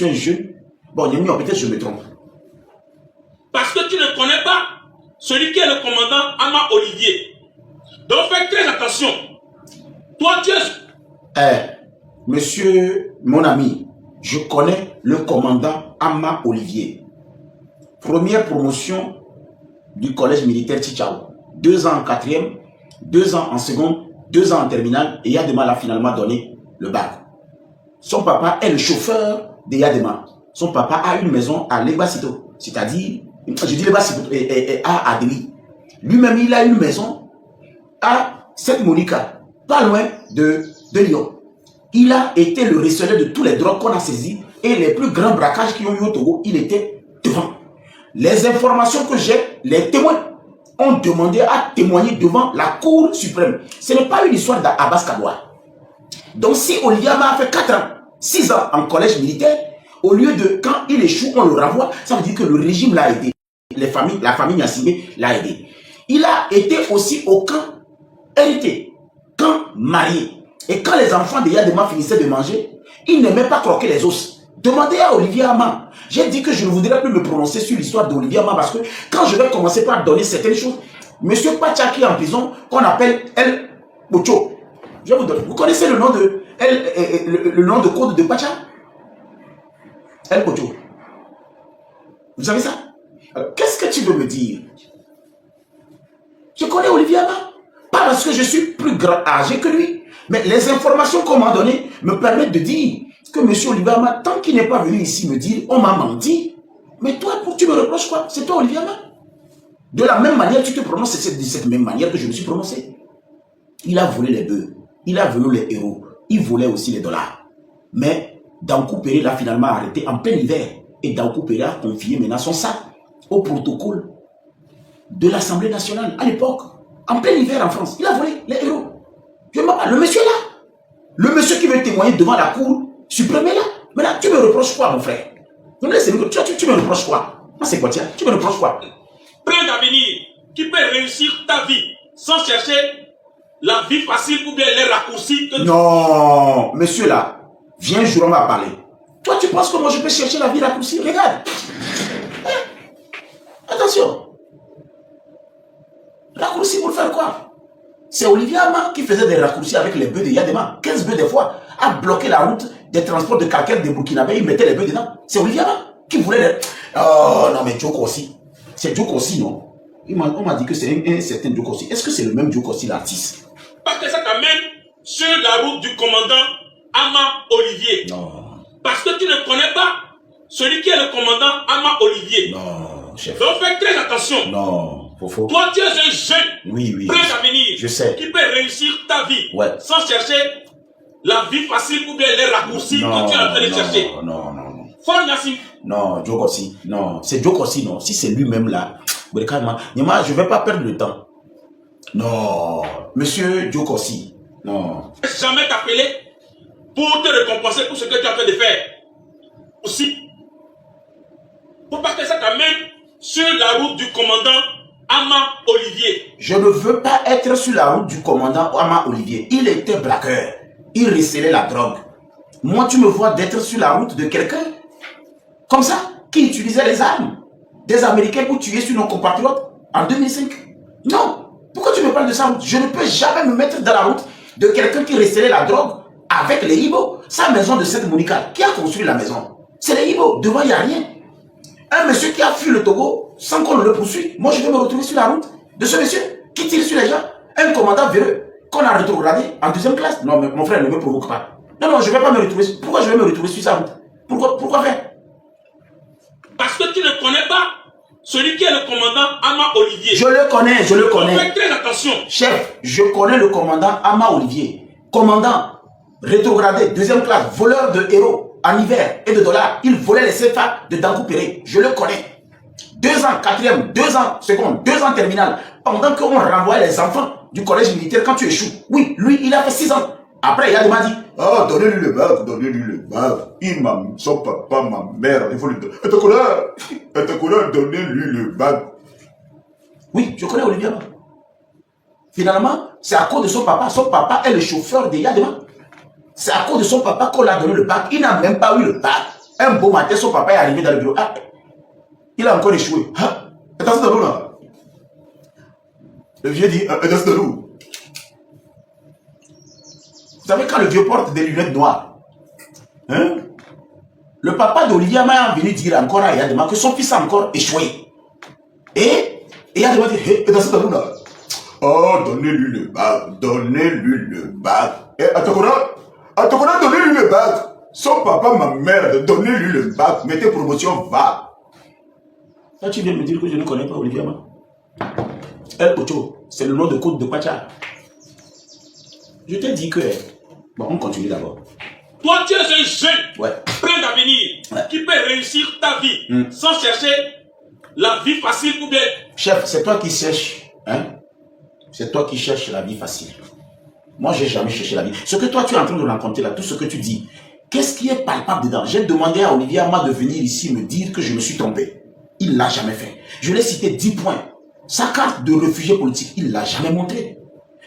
Speaker 1: un jeu. Bon, peut-être je me trompe.
Speaker 2: Parce que tu ne connais pas celui qui est le commandant Ama Olivier. Donc fais très attention. Toi, tu es...
Speaker 1: monsieur, mon ami, je connais le commandant Ama Olivier. Première promotion du collège militaire Tchichao. 2 ans en 4e, 2 ans en seconde, 2 ans en terminale, et Yadema a finalement donné le bac. Son papa est le chauffeur de Yadema. Son papa a une maison à Legbasito, c'est-à-dire, je dis Legbasito, à Adélie. Lui-même, il a une maison à Sainte-Monica, pas loin de Lyon. Il a été le receveur de tous les drogues qu'on a saisis et les plus grands braquages qui ont eu au Togo, il était devant. Les informations que j'ai, les témoins ont demandé à témoigner devant la Cour suprême. Ce n'est pas une histoire d'Abbas Kaboua. Donc si Olivier Ama a fait 4 ans, 6 ans en collège militaire, au lieu de quand il échoue, on le renvoie, ça veut dire que le régime l'a aidé. La famille Nassimé l'a aidé. Il a été aussi au camp hérité, camp marié. Et quand les enfants de Yadema finissaient de manger, ils n'aimaient pas croquer les os. Demandez à Olivier Ama. J'ai dit que je ne voudrais plus me prononcer sur l'histoire d'Olivier Ama parce que quand je vais commencer par donner certaines choses, monsieur Pacha qui est en prison, qu'on appelle El Bocho. Je vous donne. Vous connaissez le nom de le nom de code de Pacha? El Bocho. Vous savez ça? Qu'est-ce que tu veux me dire? Je connais Olivier Ama. Pas parce que je suis plus âgé que lui. Mais les informations qu'on m'a données me permettent de dire que M. Olivier Ama, tant qu'il n'est pas venu ici me dire, on m'a menti. Mais toi, tu me reproches quoi? C'est toi, Olivier Ama. De la même manière, tu te prononces de cette même manière que je me suis prononcé. Il a volé les bœufs. Il a volé les héros. Il volait aussi les dollars. Mais Dankou Péré l'a finalement arrêté en plein hiver. Et Dankou Péré a confié maintenant son sac au protocole de l'Assemblée nationale à l'époque. En plein hiver en France. Il a volé les héros. Je me parle, le monsieur là. Le monsieur qui veut témoigner devant la cour suprême là. Maintenant, tu me reproches quoi, mon frère? Tu me reproches quoi? Moi, c'est quoi, tiens? Tu me reproches quoi?
Speaker 2: Plein d'avenir qui peut réussir ta vie sans chercher la vie facile ou bien les raccourcis.
Speaker 1: Non, monsieur là, viens un jour, on va parler. Toi, tu penses que moi, je peux chercher la vie raccourcie? Regarde. Attention. Raccourci pour faire quoi? C'est Olivier Ama qui faisait des raccourcis avec les bœufs de Yadema. 15 bœufs des fois, a bloqué la route des transports de calcaire de Burkinabé, il mettait les bœufs dedans. C'est Olivier Ama qui voulait les... Oh non, mais Joe Kossi. C'est Joe Kossi, non? On m'a dit que c'est un certain Joe Kossi. Est-ce que c'est le même Joe Kossi, l'artiste?
Speaker 2: Parce que ça t'amène sur la route du commandant Ama Olivier.
Speaker 1: Non.
Speaker 2: Parce que tu ne connais pas celui qui est le commandant Ama Olivier.
Speaker 1: Non, chef.
Speaker 2: Donc fais très attention.
Speaker 1: Non. Faux.
Speaker 2: Toi, tu es un jeune,
Speaker 1: oui,
Speaker 2: plein d'avenir,
Speaker 1: je sais,
Speaker 2: qui peut réussir ta vie sans chercher la vie facile ou bien les raccourcis que tu es en train de chercher.
Speaker 1: Non.
Speaker 2: Ford Nassim
Speaker 1: Non, Joe Kossi. Non, c'est Joe Kossi, non. Si c'est lui-même là, je ne vais pas perdre le temps. Non, monsieur Joe Kossi. Non.
Speaker 2: Jamais t'appeler pour te récompenser pour ce que tu es en train de faire. Aussi. Pour pas que ça t'amène sur la route du commandant Ama Olivier.
Speaker 1: Je ne veux pas être sur la route du commandant Ama Olivier. Il était braqueur. Il recelait la drogue. Moi, tu me vois d'être sur la route de quelqu'un comme ça, qui utilisait les armes des Américains pour tuer sur nos compatriotes en 2005. Non. Pourquoi tu me parles de ça? Je ne peux jamais me mettre dans la route de quelqu'un qui recelait la drogue avec les Ibo. Sa maison de Sainte-Monica, qui a construit la maison? C'est les Ibo. Devant, il n'y a rien. Un monsieur qui a fui le Togo sans qu'on le poursuive. Moi, je vais me retrouver sur la route de ce monsieur qui tire sur les gens. Un commandant véreux qu'on a rétrogradé en deuxième classe. Non, mais mon frère ne me provoque pas. Non, je ne vais pas me retrouver. Pourquoi je vais me retrouver sur sa route? Pourquoi faire?
Speaker 2: Parce que tu ne connais pas celui qui est le commandant Ama Olivier.
Speaker 1: Je le connais.
Speaker 2: Fais très attention.
Speaker 1: Chef, je connais le commandant Ama Olivier. Commandant, rétrogradé, deuxième classe, voleur de héros, en hiver et de dollars. Il volait les CFA de Dankou Péré. Je le connais. 2 ans, quatrième, 2 ans, seconde, 2 ans terminale. Pendant qu'on renvoyait les enfants du collège militaire quand tu échoues. Oui, lui, il a fait 6 ans. Après, il a demandé,
Speaker 3: ah, donnez-lui le bac. Il m'a, son papa, ma mère, il faut lui donner. Donnez-lui le bac.
Speaker 1: Oui, je connais Olivier. Finalement, c'est à cause de son papa. Son papa est le chauffeur de Yadema. C'est à cause de son papa qu'on l'a donné le bac. Il n'a même pas eu le bac. Un beau matin, son papa est arrivé dans le bureau. Ah, il a encore échoué. Ah,
Speaker 3: attention de nous là. Le vieux dit, attention de nous.
Speaker 1: Vous savez, quand le vieux porte des lunettes noires, hein, le papa d'Olivier m'a venu dire encore à Yadema que son fils a encore échoué. Et Yadema dit, hey, attention de nous là.
Speaker 3: Oh, donnez-lui le bac. Eh, Atokona, donnez-lui le bac. Son papa, ma mère, donnez-lui le bac. Mettez promotion, va.
Speaker 1: Là, tu viens de me dire que je ne connais pas Olivier Ama. El Pocho, c'est le nom de côte de Pacha. Je t'ai dit que... Bon, on continue d'abord.
Speaker 2: Toi, tu es un jeune, plein d'avenir, qui peut réussir ta vie sans chercher la vie facile ou bien...
Speaker 1: Chef, c'est toi qui cherches, hein? C'est toi qui cherches la vie facile. Moi, j'ai jamais cherché la vie. Ce que toi, tu es en train de raconter là, tout ce que tu dis, qu'est-ce qui est palpable dedans? J'ai demandé à Olivier Ama de venir ici me dire que je me suis trompé. Il ne l'a jamais fait. Je l'ai cité 10 points. Sa carte de réfugié politique, il ne l'a jamais montré.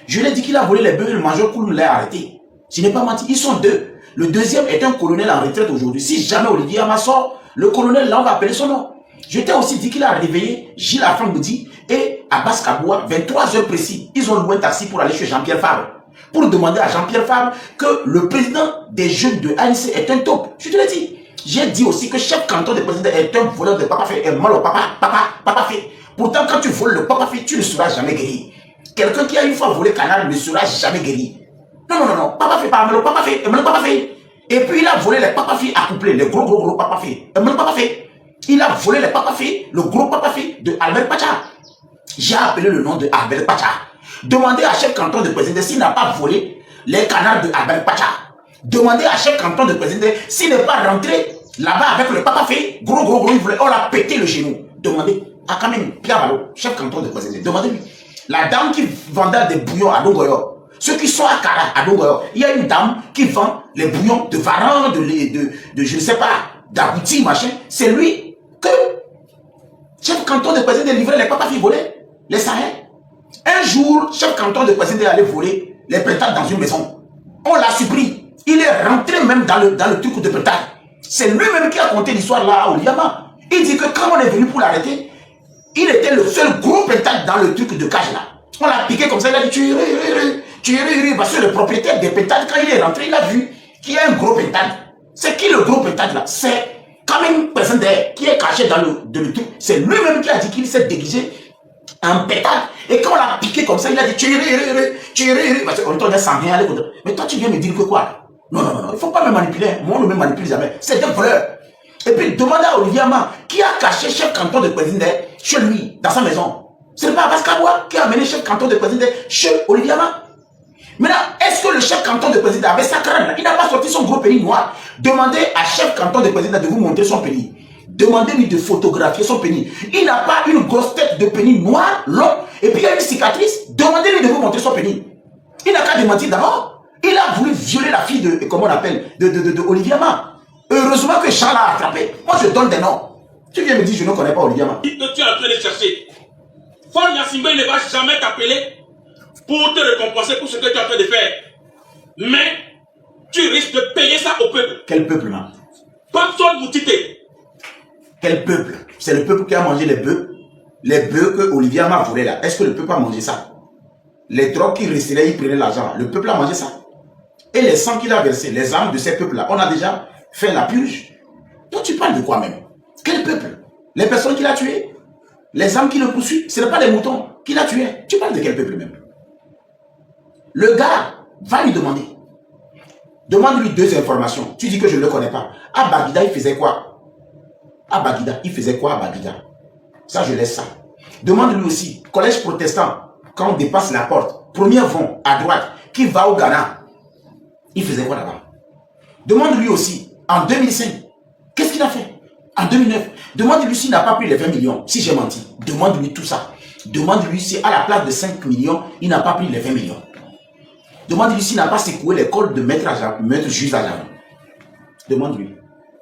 Speaker 1: Je lui ai dit qu'il a volé les bœufs et le major Kouloum l'a arrêté. Je n'ai pas menti. Ils sont 2. Le deuxième est un colonel en retraite aujourd'hui. Si jamais Olivier Ama sort, le colonel là, on va appeler son nom. Je t'ai aussi dit qu'il a réveillé Gilles Afang-Boudi et Abbas Kaboua, 23 heures précis. Ils ont loué un taxi pour aller chez Jean-Pierre Fabre. Pour demander à Jean-Pierre Fabre que le président des jeunes de ANC est un taupe. Je te l'ai dit. J'ai dit aussi que chef canton de président est un voleur de papa fait, un mal au papa fait. Pourtant, quand tu voles le papa fait, tu ne seras jamais guéri. Quelqu'un qui a une fois volé canard ne sera jamais guéri. Non. Papa fait pas mal au papa fait. Et puis il a volé les papa filles accouplés, les gros papa filles. Papa fait. Il a volé les papa filles, le gros papa fille de Albert Pacha. J'ai appelé le nom de Albert Pacha. Demandez à chef canton de président s'il n'a pas volé les canards de Albert Pacha. Demandez à chef canton de président s'il n'est pas rentré là-bas avec le papa fait, gros, il voulait, on l'a pété le genou. Demandez à quand même Pierre Valo, chef canton de président. Demandez-lui. La dame qui vendait des bouillons à Dongoyo. Ceux qui sont à Kara, à Dongoyo. Il y a une dame qui vend les bouillons de Varan, de je ne sais pas, d'Abouti, machin. C'est lui que chef canton de président livrait les papas qui volaient, les Sahel. Un jour, chef canton de président allait voler les pétales dans une maison. On l'a surpris. Il est rentré même dans le truc de pétales. C'est lui-même qui a conté l'histoire là à Oliama. Il dit que quand on est venu pour l'arrêter, il était le seul gros pétale dans le truc de cage là. On l'a piqué comme ça, il a dit tu irais, parce que le propriétaire des pétales, quand il est rentré, il a vu qu'il y a un gros pétale. C'est qui le gros pétale là? C'est quand même personne qui est caché dans le truc. C'est lui-même qui a dit qu'il s'est déguisé en pétale. Et quand on l'a piqué comme ça, il a dit tu irais, parce qu'on entendait sans rien aller. Mais toi tu viens me dire que quoi? Non, il ne faut pas me manipuler. Moi, on ne me manipule jamais. C'est un voleur. Et puis, demandez à Olivier Ama qui a caché chef canton de président chez lui, dans sa maison. Ce n'est pas Abbas Kaboua qui a amené chef canton de président chez Olivier Ama. Maintenant, est-ce que le chef canton de président avait sa crâne? Il n'a pas sorti son gros pénis noir. Demandez à chef canton de président de vous montrer son pénis. Demandez-lui de photographier son pénis. Il n'a pas une grosse tête de pénis noir, long, et puis il y a une cicatrice. Demandez-lui de vous montrer son pénis. Il n'a qu'à démentir d'abord. Il a voulu violer la fille de, comment on appelle, de Olivia Ma. Heureusement que Charles l'a attrapé. Moi, je donne des noms. Tu viens me dire, je ne connais pas Olivia Ma.
Speaker 2: Que tu es en train de chercher. Fon Yacimbe ne va jamais t'appeler pour te récompenser pour ce que tu es en train de faire. Mais tu risques de payer ça au peuple.
Speaker 1: Quel peuple, man?
Speaker 2: Personne vous tite.
Speaker 1: Quel peuple? C'est le peuple qui a mangé les bœufs. Les bœufs que Olivia Ma volé là. Est-ce que le peuple a mangé ça? Les drogues qui restaient, ils prenaient l'argent. Le peuple a mangé ça. Et les sangs qu'il a versés, les âmes de ces peuples-là, on a déjà fait la purge. Toi, tu parles de quoi même? Quel peuple? Les personnes qu'il a tuées? Les âmes qui le poursuivent? Ce n'est pas les moutons qu'il a tués. Tu parles de quel peuple même? Le gars va lui demander. Demande-lui 2 informations. Tu dis que je ne le connais pas. À Bagdad, il faisait quoi? À Bagdad, il faisait quoi à Bagdad? Ça, je laisse ça. Demande-lui aussi, collège protestant, quand on dépasse la porte, premier vent à droite, qui va au Ghana, il faisait quoi là-bas? Demande-lui aussi, en 2005, qu'est-ce qu'il a fait? En 2009, demande-lui s'il n'a pas pris les 20 millions, si j'ai menti. Demande-lui tout ça. Demande-lui si à la place de 5 millions, il n'a pas pris les 20 millions. Demande-lui s'il n'a pas secoué l'école de maître juge à Javan. Demande-lui.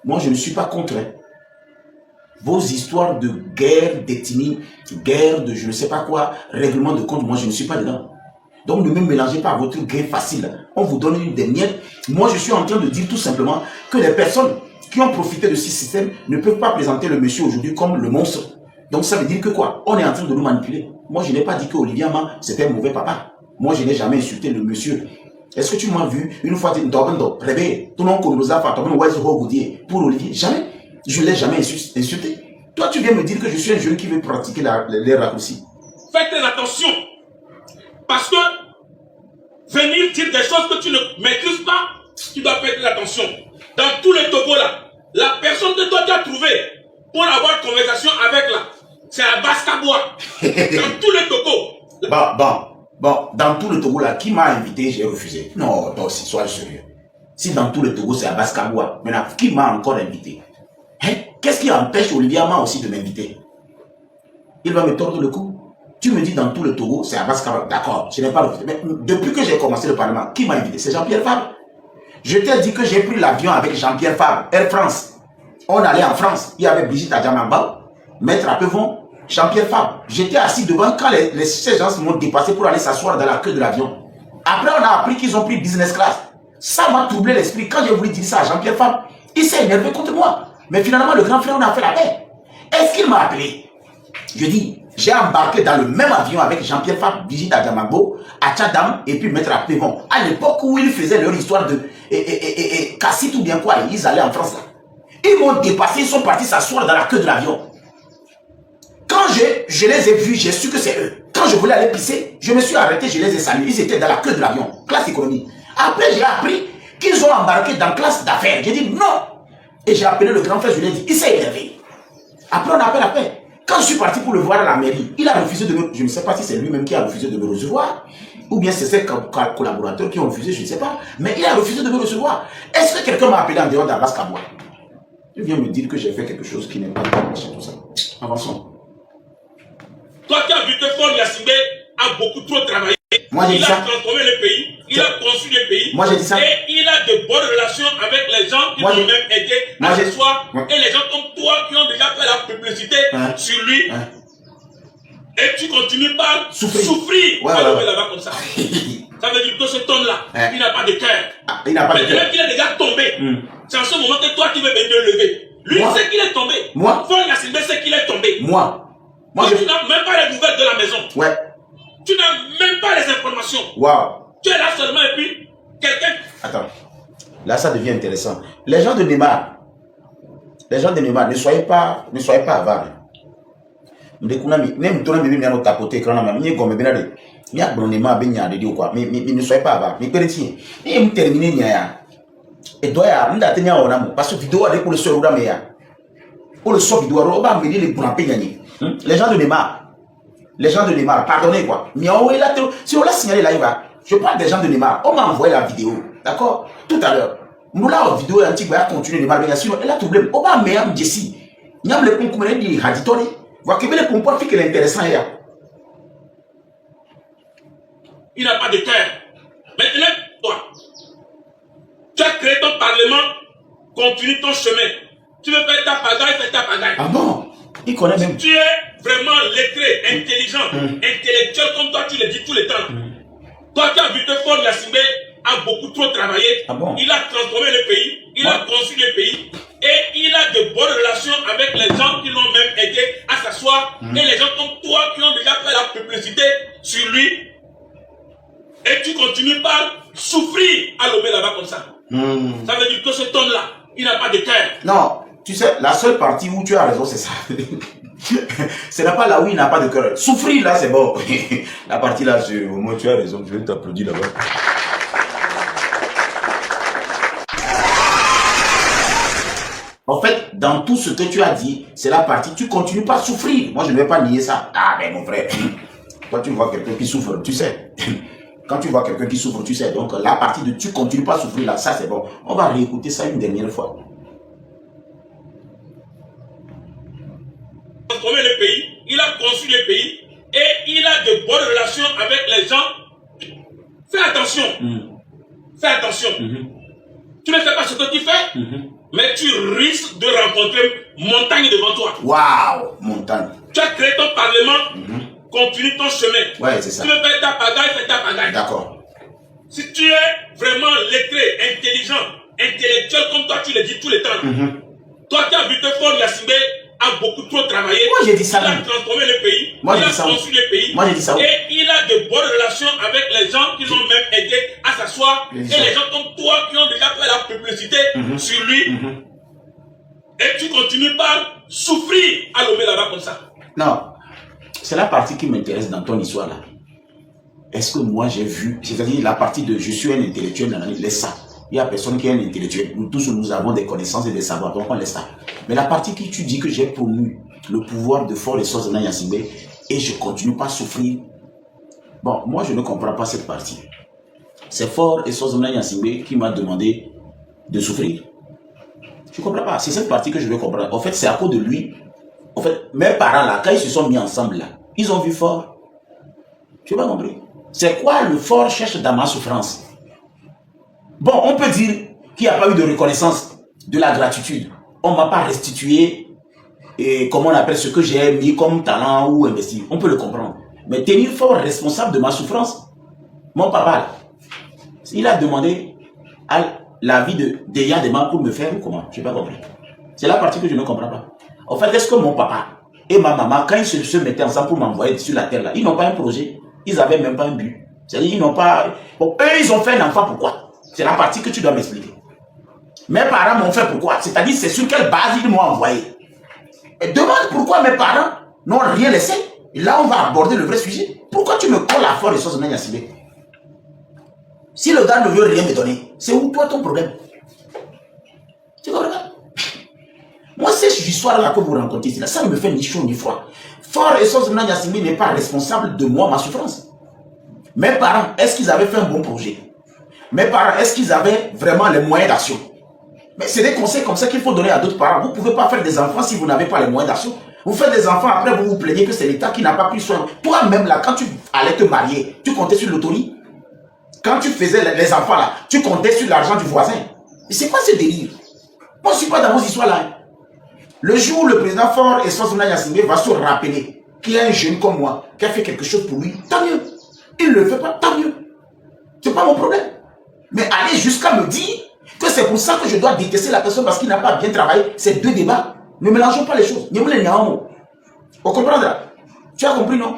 Speaker 1: Moi, je ne suis pas contre. Vos histoires de guerre, d'ethnie, guerre de je ne sais pas quoi, règlement de compte, moi, je ne suis pas dedans. Donc, ne me mélangez pas à votre guerre facile. On vous donne une des miettes. Moi, je suis en train de dire tout simplement que les personnes qui ont profité de ce système ne peuvent pas présenter le monsieur aujourd'hui comme le monstre. Donc, ça veut dire que quoi? On est en train de nous manipuler. Moi, je n'ai pas dit que Olivia Ma, c'était un mauvais papa. Moi, je n'ai jamais insulté le monsieur. Est-ce que tu m'as vu une fois dire pour Olivier? Jamais. Je ne l'ai jamais insulté. Toi, tu viens me dire que je suis un jeune qui veut pratiquer les raccourcis.
Speaker 2: Faites très attention. Parce que venir dire des choses que tu ne maîtrises pas, tu dois faire très attention. Dans tous les Togo là, la personne que toi tu as trouvée pour avoir une conversation avec là, c'est la Baskabois. Dans tous les Togo.
Speaker 1: Bon, dans tout le Togo là, qui m'a invité, j'ai refusé. Non, toi aussi, sois sérieux. Si dans tout le Togo c'est à Baskabois, maintenant, qui m'a encore invité? Hein? Qu'est-ce qui empêche Olivia Ma aussi de m'inviter? Il va me tordre le cou. Tu me dis dans tout le Togo, c'est à Baskabois. D'accord, je n'ai pas refusé. Mais depuis que j'ai commencé le Parlement, qui m'a invité? C'est Jean-Pierre Fabre. Je t'ai dit que j'ai pris l'avion avec Jean-Pierre Fabre, Air France. On allait en France. Il y avait Brigitte Adjamamba, Maître Apevon, Jean-Pierre Fabre. J'étais assis devant quand ces gens m'ont dépassé pour aller s'asseoir dans la queue de l'avion. Après, on a appris qu'ils ont pris business class. Ça m'a troublé l'esprit. Quand j'ai voulu dire ça à Jean-Pierre Fabre, il s'est énervé contre moi. Mais finalement, le grand frère, on a fait la paix. Est-ce qu'il m'a appelé? Je dis, j'ai embarqué dans le même avion avec Jean-Pierre Fabre, Brigitte Adjamambo, Atchadam et puis Maître Apevon. À l'époque où ils faisaient leur histoire de Cassit ou bien quoi, ils allaient en France là. Ils m'ont dépassé, ils sont partis s'asseoir dans la queue de l'avion. Quand je les ai vus, j'ai su que c'est eux. Quand je voulais aller pisser, je me suis arrêté, je les ai salués. Ils étaient dans la queue de l'avion, classe économie. Après, j'ai appris qu'ils ont embarqué dans classe d'affaires. J'ai dit non. Et j'ai appelé le grand frère, je lui ai dit, il s'est énervé. Après, on a fait la paix. Quand je suis parti pour le voir à la mairie, il a refusé de me... Je ne sais pas si c'est lui-même qui a refusé de me recevoir, ou bien c'est ses collaborateurs qui ont refusé, je ne sais pas. Mais il a refusé de me recevoir. Est-ce que quelqu'un m'a appelé en dehors d'Abbas Kaboua? Tu viens me dire que j'ai fait quelque chose qui n'est pas tout ça. Avançons.
Speaker 2: Toi qui as vu que Fon Yacimbe a beaucoup trop travaillé.
Speaker 1: Moi, j'ai dit ça.
Speaker 2: Il a transformé le pays, il a construit le pays.
Speaker 1: Moi, j'ai dit ça.
Speaker 2: Et il a de bonnes relations avec les gens qui l'ont même aidé à ce soir. Et les gens comme toi qui ont déjà fait la publicité sur lui. Et tu continues par souffrir. Là-bas comme ça. Ça veut dire que cet homme-là, il n'a pas de cœur.
Speaker 1: Il n'a pas de cœur.
Speaker 2: Maintenant qu'il est déjà tombé, c'est en ce moment que toi, tu veux venir le lever. Lui, il sait qu'il est tombé.
Speaker 1: Moi.
Speaker 2: Fon Yacimbe sait qu'il est tombé.
Speaker 1: Moi,
Speaker 2: tu n'as même pas les nouvelles de la maison.
Speaker 1: Ouais.
Speaker 2: Tu n'as même pas les informations.
Speaker 1: Waouh.
Speaker 2: Tu es là seulement et puis quelqu'un...
Speaker 1: Attends. Là, ça devient intéressant. Les gens de Neymar, ne soyez pas avares. Ne soyez pas avares. Et doya mda tenya onamu parce que vidéo avec pour le soeur meya pour le soeur vidéo roba me les pour payer les gens de Neymar pardonnez quoi mais on est là si on l'a signalé là il va je parle des gens de Neymar on m'a envoyé la vidéo d'accord tout à l'heure nous là en vidéo antique va continuer Neymar mais sinon elle a tout problème on va meilleur Jessie Il y a les concours de raditori. Voir que les concours qui est intéressant.
Speaker 2: Il n'a pas de cœur. Maintenant, toi, tu as créé ton parlement, continue ton chemin. Tu veux faire ta pagaille, fais ta pagaille.
Speaker 1: Ah bon? Il connaît même.
Speaker 2: Tu es vraiment lettré, intelligent, intellectuel comme toi, tu le dis tous les temps. Toi, tu as vu que Ford Gnassingbé a beaucoup trop travaillé.
Speaker 1: Ah bon?
Speaker 2: Il a transformé le pays, il a construit le pays et il a de bonnes relations avec les gens qui l'ont même aidé à s'asseoir et les gens comme toi qui ont déjà fait la publicité sur lui. Et tu continues par souffrir à l'homme là-bas comme ça. Ça veut dire que cet homme-là, il n'a pas de cœur.
Speaker 1: Non, tu sais, la seule partie où tu as raison, c'est ça. Ce n'est pas là où il n'a pas de cœur. Souffrir là, c'est bon. La partie là, au moins tu as raison. Je vais t'applaudir là-bas. En fait, dans tout ce que tu as dit, c'est la partie, tu continues pas à souffrir. Moi, je ne vais pas nier ça. Ah, ben mon frère, toi, tu vois quelqu'un qui souffre, tu sais. Quand tu vois quelqu'un qui souffre, tu sais. Donc, la partie de tu continues pas à souffrir là, ça, c'est bon. On va réécouter ça une dernière fois.
Speaker 2: Il a transformé le pays, il a construit le pays et il a de bonnes relations avec les gens. Fais attention. Fais attention. Tu ne sais pas ce que tu fais, mais tu risques de rencontrer montagne devant toi.
Speaker 1: Waouh, montagne.
Speaker 2: Tu as créé ton parlement, continue ton chemin.
Speaker 1: Ouais, c'est ça.
Speaker 2: Tu veux faire ta pagaille, fais ta pagaille.
Speaker 1: D'accord.
Speaker 2: Si tu es vraiment lettré, intelligent, intellectuel comme toi, tu le dis tous les temps. Toi, tu as vu que Ford Gnassingbé a beaucoup trop travaillé.
Speaker 1: Moi, j'ai dit ça.
Speaker 2: Il a transformé le pays.
Speaker 1: Moi,
Speaker 2: il
Speaker 1: j'ai
Speaker 2: a
Speaker 1: dit ça.
Speaker 2: construit le pays.
Speaker 1: Moi, j'ai dit ça.
Speaker 2: Et il a de bonnes relations avec les gens qui l'ont même aidé à s'asseoir. Et les gens comme toi qui ont déjà fait la publicité sur lui. Et tu continues par souffrir à l'homme là-bas comme ça.
Speaker 1: Non. C'est la partie qui m'intéresse dans ton histoire là. Est-ce que moi j'ai vu, c'est-à-dire la partie de je suis un intellectuel, laisse ça. Il n'y a personne qui est un intellectuel. Nous tous, nous avons des connaissances et des savoirs, donc on laisse ça. Mais la partie qui tu dis que j'ai promu le pouvoir de Ford Gnassingbé et je continue pas à souffrir. Bon, moi je ne comprends pas cette partie. C'est Ford Gnassingbé qui m'a demandé de souffrir. Je ne comprends pas. C'est cette partie que je veux comprendre. En fait, c'est à cause de lui. En fait, mes parents là, quand ils se sont mis ensemble là, ils ont vu Ford. Tu n'as pas compris? C'est quoi le Ford cherche dans ma souffrance? Bon, on peut dire qu'il n'y a pas eu de reconnaissance, de la gratitude. On ne m'a pas restitué, et comment on appelle ce que j'ai mis comme talent ou investi. On peut le comprendre. Mais tenir Ford responsable de ma souffrance, mon papa, là, il a demandé à la vie de Yandema pour me faire ou comment? Je n'ai pas compris. C'est la partie que je ne comprends pas. En fait, est-ce que mon papa et ma maman, quand ils se mettaient ensemble pour m'envoyer sur la terre, là, ils n'ont pas un projet, ils n'avaient même pas un but. C'est-à-dire, ils n'ont pas... Bon, eux, ils ont fait un enfant, pourquoi? C'est la partie que tu dois m'expliquer. Mes parents m'ont fait pourquoi? C'est-à-dire, c'est sur quelle base ils m'ont envoyé. Et demande pourquoi mes parents n'ont rien laissé. Et là, on va aborder le vrai sujet. Pourquoi tu me colles à Ford Gnassingbé? Si le gars ne veut rien me donner, c'est où toi ton problème? Tu comprends? Moi, cette histoire-là que vous rencontrez ici, ça ne me fait ni chaud ni froid. Ford Gnassingbé n'est pas responsable de moi, ma souffrance. Mes parents, est-ce qu'ils avaient fait un bon projet? Mes parents, est-ce qu'ils avaient vraiment les moyens d'action? Mais c'est des conseils comme ça qu'il faut donner à d'autres parents. Vous ne pouvez pas faire des enfants si vous n'avez pas les moyens d'action. Vous faites des enfants, après vous vous plaignez que c'est l'État qui n'a pas pris soin. Toi-même, là, quand tu allais te marier, tu comptais sur l'autorité. Quand tu faisais les enfants, là, tu comptais sur l'argent du voisin. Mais c'est quoi ce délire? Moi, je ne suis pas dans vos histoires, là. Le jour où le président Ford Gnassingbé va se rappeler qu'il y a un jeune comme moi qui a fait quelque chose pour lui, tant mieux. Il ne le fait pas, tant mieux. C'est pas mon problème. Mais aller jusqu'à me dire que c'est pour ça que je dois détester la personne parce qu'il n'a pas bien travaillé, c'est deux débats. Ne mélangeons pas les choses. On comprend là? Tu as compris, non?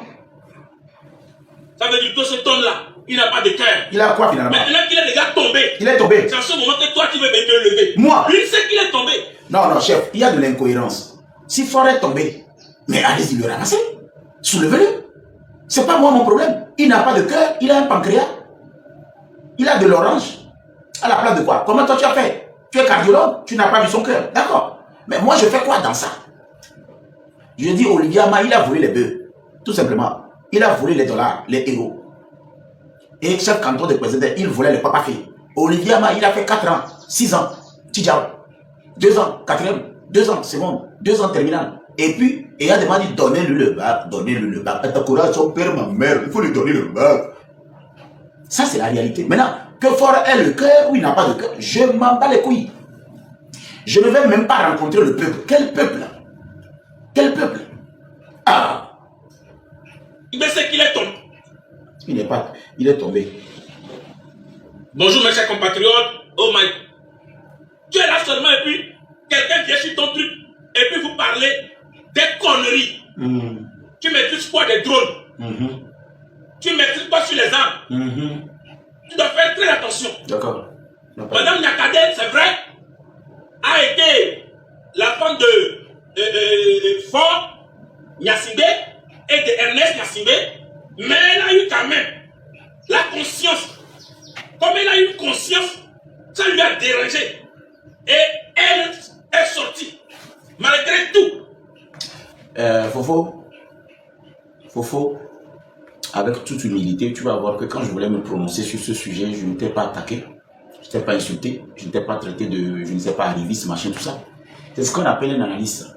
Speaker 2: Ça veut dire que cet homme-là, il n'a pas de cœur.
Speaker 1: Il a quoi finalement?
Speaker 2: Maintenant qu'il est déjà tombé.
Speaker 1: Il est tombé.
Speaker 2: C'est à ce moment que toi, tu veux venir le lever.
Speaker 1: Moi?
Speaker 2: Lui, sait qu'il est tombé.
Speaker 1: Non, non, chef, il y a de l'incohérence. Si Ford est tombé, mais allez-y le ramasser. Soulevez-le. C'est pas moi mon problème. Il n'a pas de cœur, il a un pancréas. Il a de l'orange. À la place de quoi? Comment toi tu as fait? Tu es cardiologue, tu n'as pas vu son cœur. D'accord. Mais moi je fais quoi dans ça? Je dis Olivier Ama, il a volé les bœufs. Tout simplement. Il a volé les dollars, les euros. Et chef canton de président, il volait les papas filles. Olivier Ama, il a fait 4 ans, 6 ans. Tidjao. 2 ans, 4e. 2 ans, c'est bon. 2 ans terminal. Et puis, il a demandé, donnez-lui le bac, donnez-lui le bac.
Speaker 3: Atakora, son père, ma mère, il faut lui donner le bac.
Speaker 1: Ça, c'est la réalité. Maintenant, que fort est le cœur ou il n'a pas de cœur, je m'en bats les couilles. Je ne vais même pas rencontrer le peuple. Quel peuple? Quel peuple? Ah!
Speaker 2: Mais c'est qu'il est tombé.
Speaker 1: Il n'est pas, il est tombé.
Speaker 2: Bonjour mes chers compatriotes. Oh my. Tu es là seulement et puis quelqu'un vient sur ton truc et puis vous parlez des conneries. Tu maîtrises quoi des drones? Tu maîtrises pas sur les armes. Tu dois faire très attention.
Speaker 1: D'accord.
Speaker 2: Madame Nyakade, c'est vrai, a été la femme de Fort Nyassimbe et de Ernest Nyassimbe, mais elle a eu quand même la conscience. Comme elle a eu conscience, ça lui a dérangé. Et elle est sortie, malgré tout.
Speaker 1: Fofo, avec toute humilité, tu vas voir que quand je voulais me prononcer sur ce sujet, je ne t'ai pas attaqué, je ne t'ai pas insulté, je ne t'ai pas traité de, je ne sais pas, arriviste, machin, tout ça. C'est ce qu'on appelle une analyse.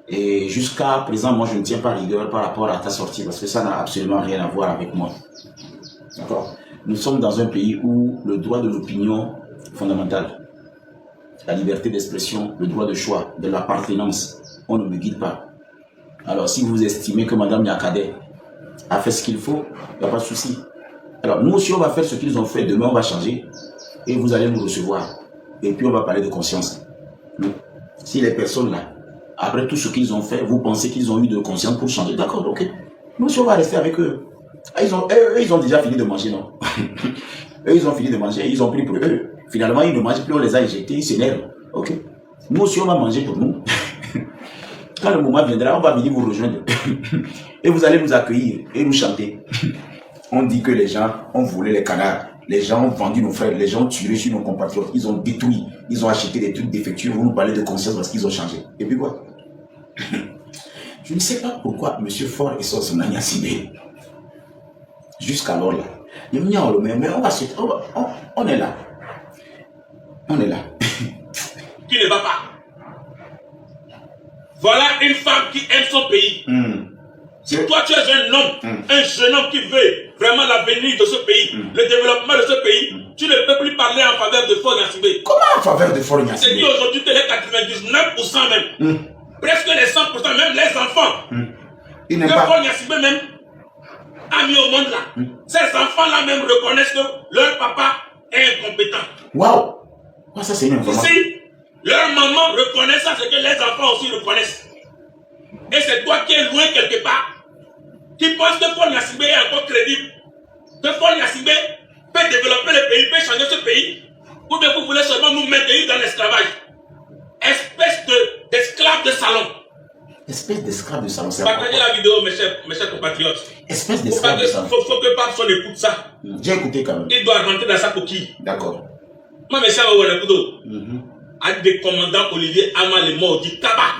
Speaker 1: Et jusqu'à présent, moi, je ne tiens pas rigueur par rapport à ta sortie, parce que ça n'a absolument rien à voir avec moi. D'accord? Nous sommes dans un pays où le droit de l'opinion fondamentale, la liberté d'expression, le droit de choix, de l'appartenance, on ne me guide pas. Alors, si vous estimez que Mme Nyakade a fait ce qu'il faut, il n'y a pas de souci. Alors, nous aussi, on va faire ce qu'ils ont fait. Demain, on va changer. Et vous allez nous recevoir. Et puis, on va parler de conscience. Si les personnes là, après tout ce qu'ils ont fait, vous pensez qu'ils ont eu de conscience pour changer, d'accord, ok. Nous aussi, on va rester avec eux. Ah, ils ont déjà fini de manger, non? Eux, ils ont fini de manger. Ils ont pris pour eux. Finalement, ils ne mangent plus. On les a injectés. Ils s'énervent. Ok. Nous aussi, on va manger pour nous. Quand le moment viendra, on va venir vous rejoindre. Et vous allez nous accueillir et nous chanter. On dit que les gens ont volé les canards. Les gens ont vendu nos frères. Les gens ont tué sur nos compatriotes. Ils ont détruit. Ils ont acheté des trucs défectueux. Vous nous parlez de conscience parce qu'ils ont changé. Et puis quoi? Je ne sais pas pourquoi M. Fort et son Nyassimbe. Jusqu'alors là. Mais on va se... On est là. On est là.
Speaker 2: Qui ne va pas. Voilà une femme qui aime son pays. Si toi tu es un homme, un jeune homme qui veut vraiment l'avenir de ce pays, le développement de ce pays, tu ne peux plus parler en faveur de Fort Nyassimbe.
Speaker 1: Comment en faveur de Fort Nyassimbe?
Speaker 2: C'est dit aujourd'hui que les 99% même, presque les 100%, même les enfants, que Fort Nyassimbe même a mis au monde là. Ces enfants-là même reconnaissent que leur papa est incompétent.
Speaker 1: Waouh! Ça c'est une information.
Speaker 2: Ici, leur maman reconnaît ça, c'est que les enfants aussi reconnaissent. Et c'est toi qui es loin quelque part, qui pense que Fort Nyassimbe est encore crédible, que Fort Nyassimbe peut développer le pays, peut changer ce pays, ou bien vous voulez seulement nous maintenir dans l'esclavage. Espèce d'esclave de salon.
Speaker 1: Espèce d'esclave de salon.
Speaker 2: Partagez la vidéo, mes chers compatriotes.
Speaker 1: Espèce d'esclave de salon.
Speaker 2: Faut que Pape son écoute ça.
Speaker 1: J'ai écouté quand même.
Speaker 2: Il doit rentrer dans sa coquille.
Speaker 1: D'accord.
Speaker 2: Moi, mes chers avec des commandants Olivier Ama le mort dit tabac.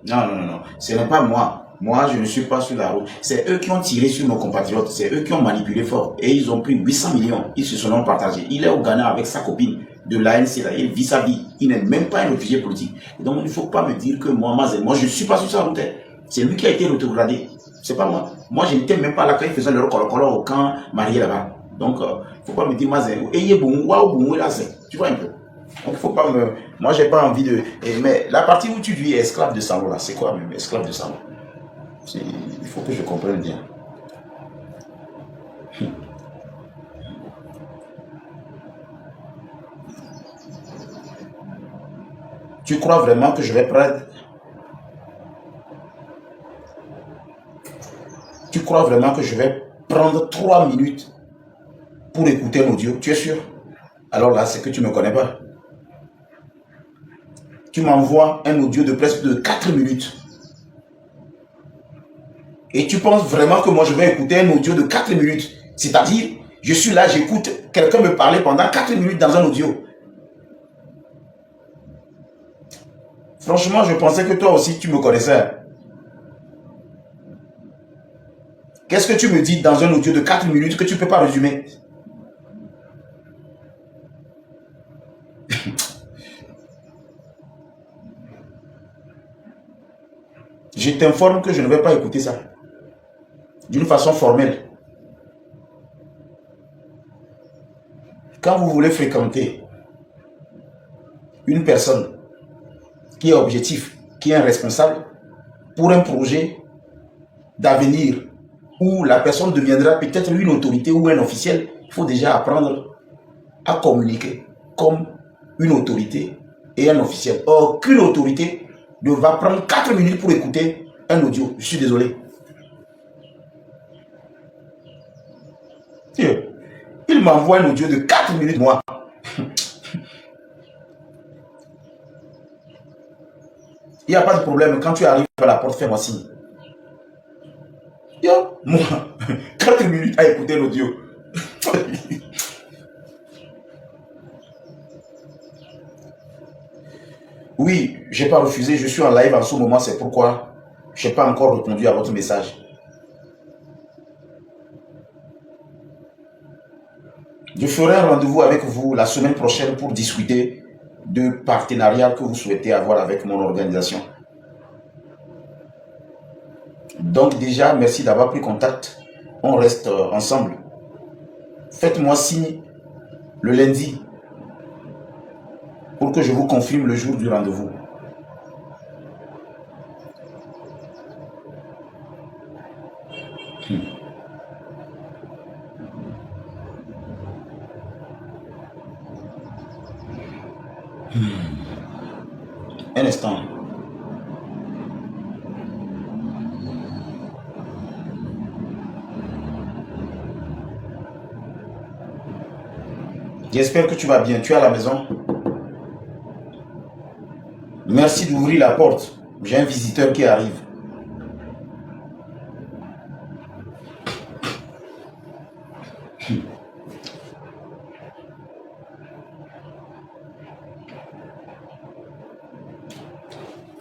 Speaker 1: Non. Ce n'est pas moi. Moi, je ne suis pas sur la route. C'est eux qui ont tiré sur nos compatriotes. C'est eux qui ont manipulé Fort. Et ils ont pris 800 millions. Ils se sont partagés. Il est au Ghana avec sa copine de l'ANC. Il vit sa vie. Il n'est même pas un réfugié politique. Donc, il ne faut pas me dire que moi, je ne suis pas sur sa route. C'est lui qui a été rétrogradé. C'est pas moi. Moi, je n'étais même pas là quand ils faisaient leur colocolo au camp marié là-bas. Donc, il ne faut pas me dire, tu vois un peu. Donc, faut pas me... Moi, j'ai pas envie de... Mais la partie où tu dis esclave de salon, là, c'est quoi même, esclave de salon? Il faut que je comprenne bien. Tu crois vraiment que je vais prendre... Tu crois vraiment que je vais prendre 3 minutes pour écouter un audio? Tu es sûr? Alors là, c'est que tu ne me connais pas. Tu m'envoies un audio de presque de 4 minutes. Et tu penses vraiment que moi je vais écouter un audio de 4 minutes? C'est-à-dire, je suis là, j'écoute quelqu'un me parler pendant 4 minutes dans un audio. Franchement, je pensais que toi aussi tu me connaissais. Qu'est-ce que tu me dis dans un audio de 4 minutes que tu ne peux pas résumer? je t'informe que je ne vais pas écouter ça. D'une façon formelle. Quand vous voulez fréquenter une personne qui est objectif, qui est un responsable pour un projet d'avenir où la personne deviendra peut-être une autorité ou un officiel, il faut déjà apprendre à communiquer comme une autorité et un officiel. Aucune autorité ne va prendre 4 minutes pour écouter un audio. Je suis désolé. Il m'envoie un audio de 4 minutes, moi. Il n'y a pas de problème. Quand tu arrives à la porte, fais-moi signe. Moi, 4 minutes à écouter l'audio. Oui, je n'ai pas refusé. Je suis en live en ce moment. C'est pourquoi je n'ai pas encore répondu à votre message. Je ferai un rendez-vous avec vous la semaine prochaine pour discuter de partenariat que vous souhaitez avoir avec mon organisation. Donc déjà, merci d'avoir pris contact. On reste ensemble. Faites-moi signe le lundi pour que je vous confirme le jour du rendez-vous. Un instant. J'espère que tu vas bien. Tu es à la maison? Merci d'ouvrir la porte. J'ai un visiteur qui arrive.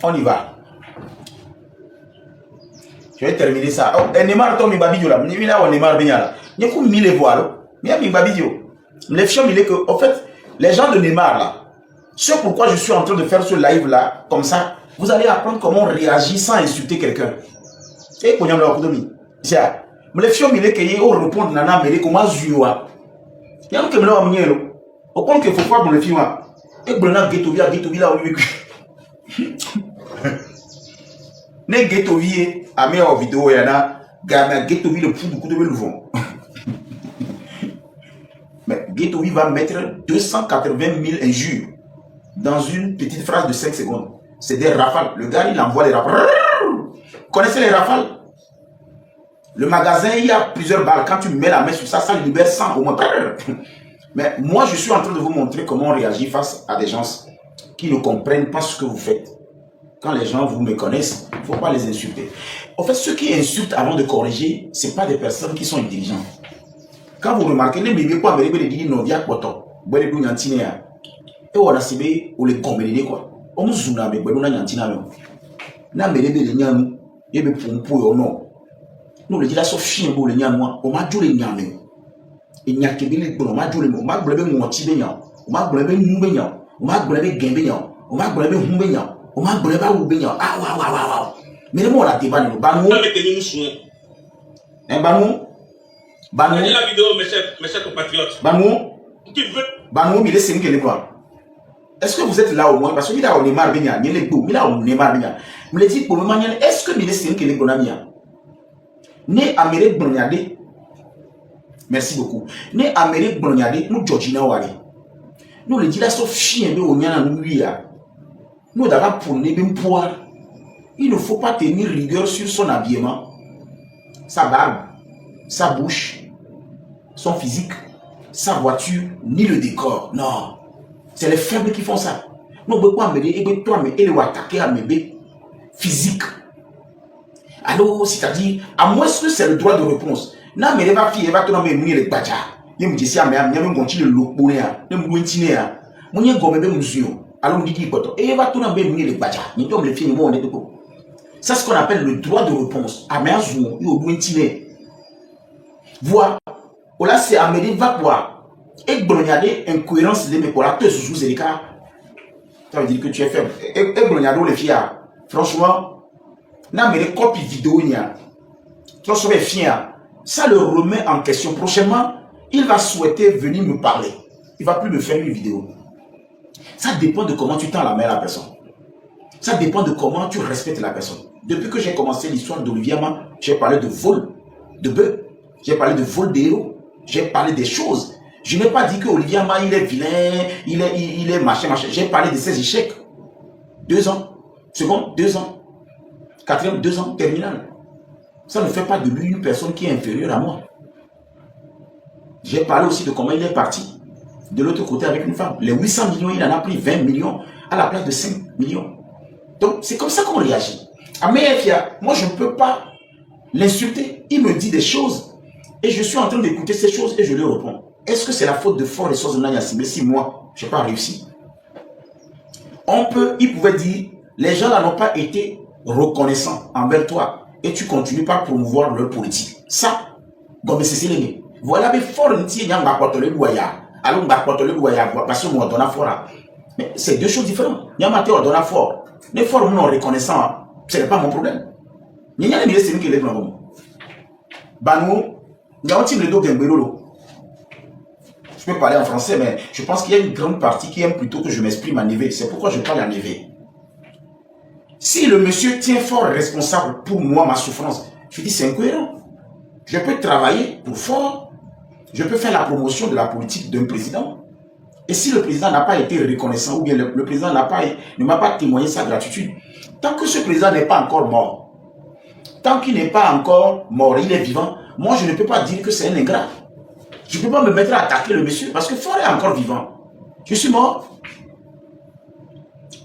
Speaker 1: On y va. Je vais terminer ça. Oh, Neymar, toi, mi babidio là. Mi là, Neymar, bien là. Il y a comme 1000 voiles. Mais mi babidio. Les fions, il est que, en fait, les gens de Neymar là, c'est pourquoi je suis en train de faire ce live là, comme ça, vous allez apprendre comment on réagit sans insulter quelqu'un. Et qu'on y a le coup c'est mais les fions, il est que, on répond, nana, mais comment zua. Il y a un qui me l'a amené là. Au point qu'il faut pas pour les filles. Et que l'on ghetto là, oui. Ne ghetto vie à mes vidéo y en a gamin ghetto vie le plus beaucoup de vent. Mais ghetto vie va mettre 280 000 injures dans une petite phrase de 5 secondes. C'est des rafales. Le gars il envoie les rafales. Vous connaissez les rafales? Le magasin il y a plusieurs balles. Quand tu mets la main sur ça, ça libère 100 au moins. Mais moi je suis en train de vous montrer comment on réagit face à des gens qui ne comprennent pas ce que vous faites. Quand les gens vous me connaissent, il ne faut pas les insulter. En fait, ceux qui insultent avant de corriger, ce n'est pas des personnes qui sont intelligentes. Quand vous remarquez, les bébés, quoi, les bébés, ils n'ont pas quoi. Les bébés, ils et on a sébé, on les combine, quoi. On nous zoome, mais on a yantina, na les bébés, les nyans, les bébés, pour non. Nous, les gars, sauf chien, les nyans, on m'a dit les nyans, et n'y a que les bons, on m'a dit les mots, on m'a dit les mots, on m'a dit les mots, on m'a dit les guébignans, on m'a dit les mots, on m'a dit les mots, ah, waouh. Mais le mot, on a débat, nous, banou. Un banou.
Speaker 2: Regardez la vidéo, mes chers compatriotes.
Speaker 1: Banou.
Speaker 2: Qui veut.
Speaker 1: Banou, il est 5 éléments. Est-ce que vous êtes là au moins? Parce que il a on est marre, il est beau, il a on est marre, me le dit pour le moment, est-ce que il est 5 éléments? Né Amérique Bronyade. Merci beaucoup. Né Amérique Bronyade, nous Georgina Wari. Nous le dit là, sauf chien, nous on y a nous lui. Nous d'abord pour ne pas pouvoir. Il ne faut pas tenir rigueur sur son habillement, sa barbe, sa bouche, son physique, sa voiture, ni le décor. Non. C'est les faibles qui font ça. Nous ne pouvons pas m'aider et toi, mais il va attaquer à m'aider physique. Alors, c'est-à-dire, à moins que c'est le droit de réponse. Non, mais elle va fille, elle va te nommer les badja. Il me dit si elle me continue le loponéa, le mouintinéa, mounia gombe musio. Alors, on dit quoi? Et elle va te nommer les badja. Nous sommes les filles, on est de quoi? C'est ce qu'on appelle le droit de réponse. À mes jours, il y a un mouintiné. Voilà. Là, c'est Amélie va voir. Et Bronyade, incohérence de mes collatés sous les cas. Ça veut dire que tu es faible. Et Bronyade, les filles, franchement, n'a me copie vidéo nia. Tu serais fier. Ça le remet en question. Prochainement, il va souhaiter venir me parler. Il va plus me faire une vidéo. Ça dépend de comment tu tends la main à la personne. Ça dépend de comment tu respectes la personne. Depuis que j'ai commencé l'histoire d'Olivier Ama, j'ai parlé de vol de bœuf. J'ai parlé de vol d'héros. J'ai parlé des choses. Je n'ai pas dit que Olivier Ama, il est vilain, il est machin. J'ai parlé de ses échecs. 2 ans. Second, 2 ans. Quatrième, 2 ans. Terminal. Ça ne fait pas de lui une personne qui est inférieure à moi. J'ai parlé aussi de comment il est parti de l'autre côté avec une femme. Les 800 millions, il en a pris 20 millions à la place de 5 millions. Donc, c'est comme ça qu'on réagit. Améfia, moi, je ne peux pas l'insulter. Il me dit des choses et je suis en train d'écouter ces choses et je lui réponds. Est-ce que c'est la faute de Fort et Sozona Yassime si moi, je n'ai pas réussi? Il pouvait dire, les gens là n'ont pas été reconnaissants envers toi et tu continues par promouvoir leur politique. Ça, bon, c'est l'ennemi. Voilà, mais Fort Nti Nyanga Potole Louaya. Alors, Potole Louaya, parce que moi, on a fort. Mais c'est 2 choses différentes. Nyamate ordonna fort. Mais fort non reconnaissant, ce n'est pas mon problème. Nyanya ne c'est qui est là. Banou, Nyawati le do Gembelolo. Je peux parler en français, mais je pense qu'il y a une grande partie qui aime plutôt que je m'exprime en éveil. C'est pourquoi je parle en éveil. Si le monsieur tient fort responsable pour moi, ma souffrance, je dis c'est incohérent. Je peux travailler pour fort. Je peux faire la promotion de la politique d'un président. Et si le président n'a pas été reconnaissant, ou bien le président ne m'a pas témoigné sa gratitude, tant que ce président n'est pas encore mort, tant qu'il n'est pas encore mort, il est vivant, moi je ne peux pas dire que c'est un ingrat. Je ne peux pas me mettre à attaquer le monsieur parce que Fort est encore vivant. Je suis mort.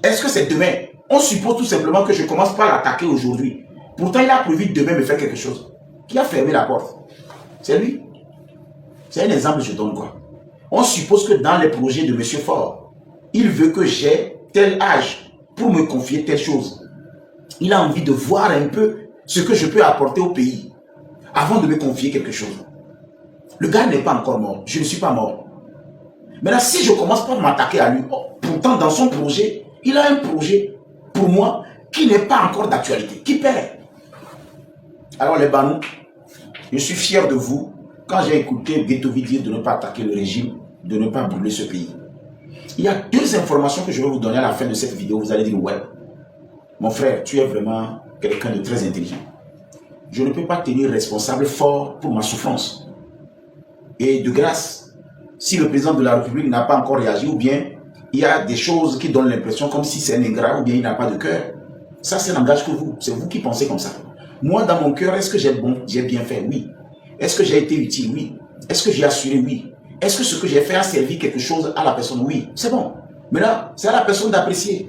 Speaker 1: Est-ce que c'est demain? On suppose tout simplement que je commence par l'attaquer aujourd'hui. Pourtant, il a prévu demain me faire quelque chose. Qui a fermé la porte? C'est lui. C'est un exemple que je donne quoi. On suppose que dans les projets de M. Fort, il veut que j'ai tel âge pour me confier telle chose. Il a envie de voir un peu ce que je peux apporter au pays avant de me confier quelque chose. Le gars n'est pas encore mort. Je ne suis pas mort. Maintenant, si je commence par m'attaquer à lui, pourtant dans son projet, il a un projet pour moi qui n'est pas encore d'actualité, qui perd. Alors les Banous, je suis fier de vous. Quand j'ai écouté Guetovi dire de ne pas attaquer le régime, de ne pas brûler ce pays. Il y a 2 informations que je vais vous donner à la fin de cette vidéo. Vous allez dire, ouais, mon frère, tu es vraiment quelqu'un de très intelligent. Je ne peux pas tenir responsable Fort pour ma souffrance. Et de grâce, si le président de la République n'a pas encore réagi, ou bien il y a des choses qui donnent l'impression comme si c'est un ingrat, ou bien il n'a pas de cœur, ça c'est langage que vous. C'est vous qui pensez comme ça. Moi, dans mon cœur, est-ce que j'ai bien fait? Oui. Est-ce que j'ai été utile? Oui. Est-ce que j'ai assuré? Oui. Est-ce que ce que j'ai fait a servi quelque chose à la personne? Oui. C'est bon. Mais là, c'est à la personne d'apprécier.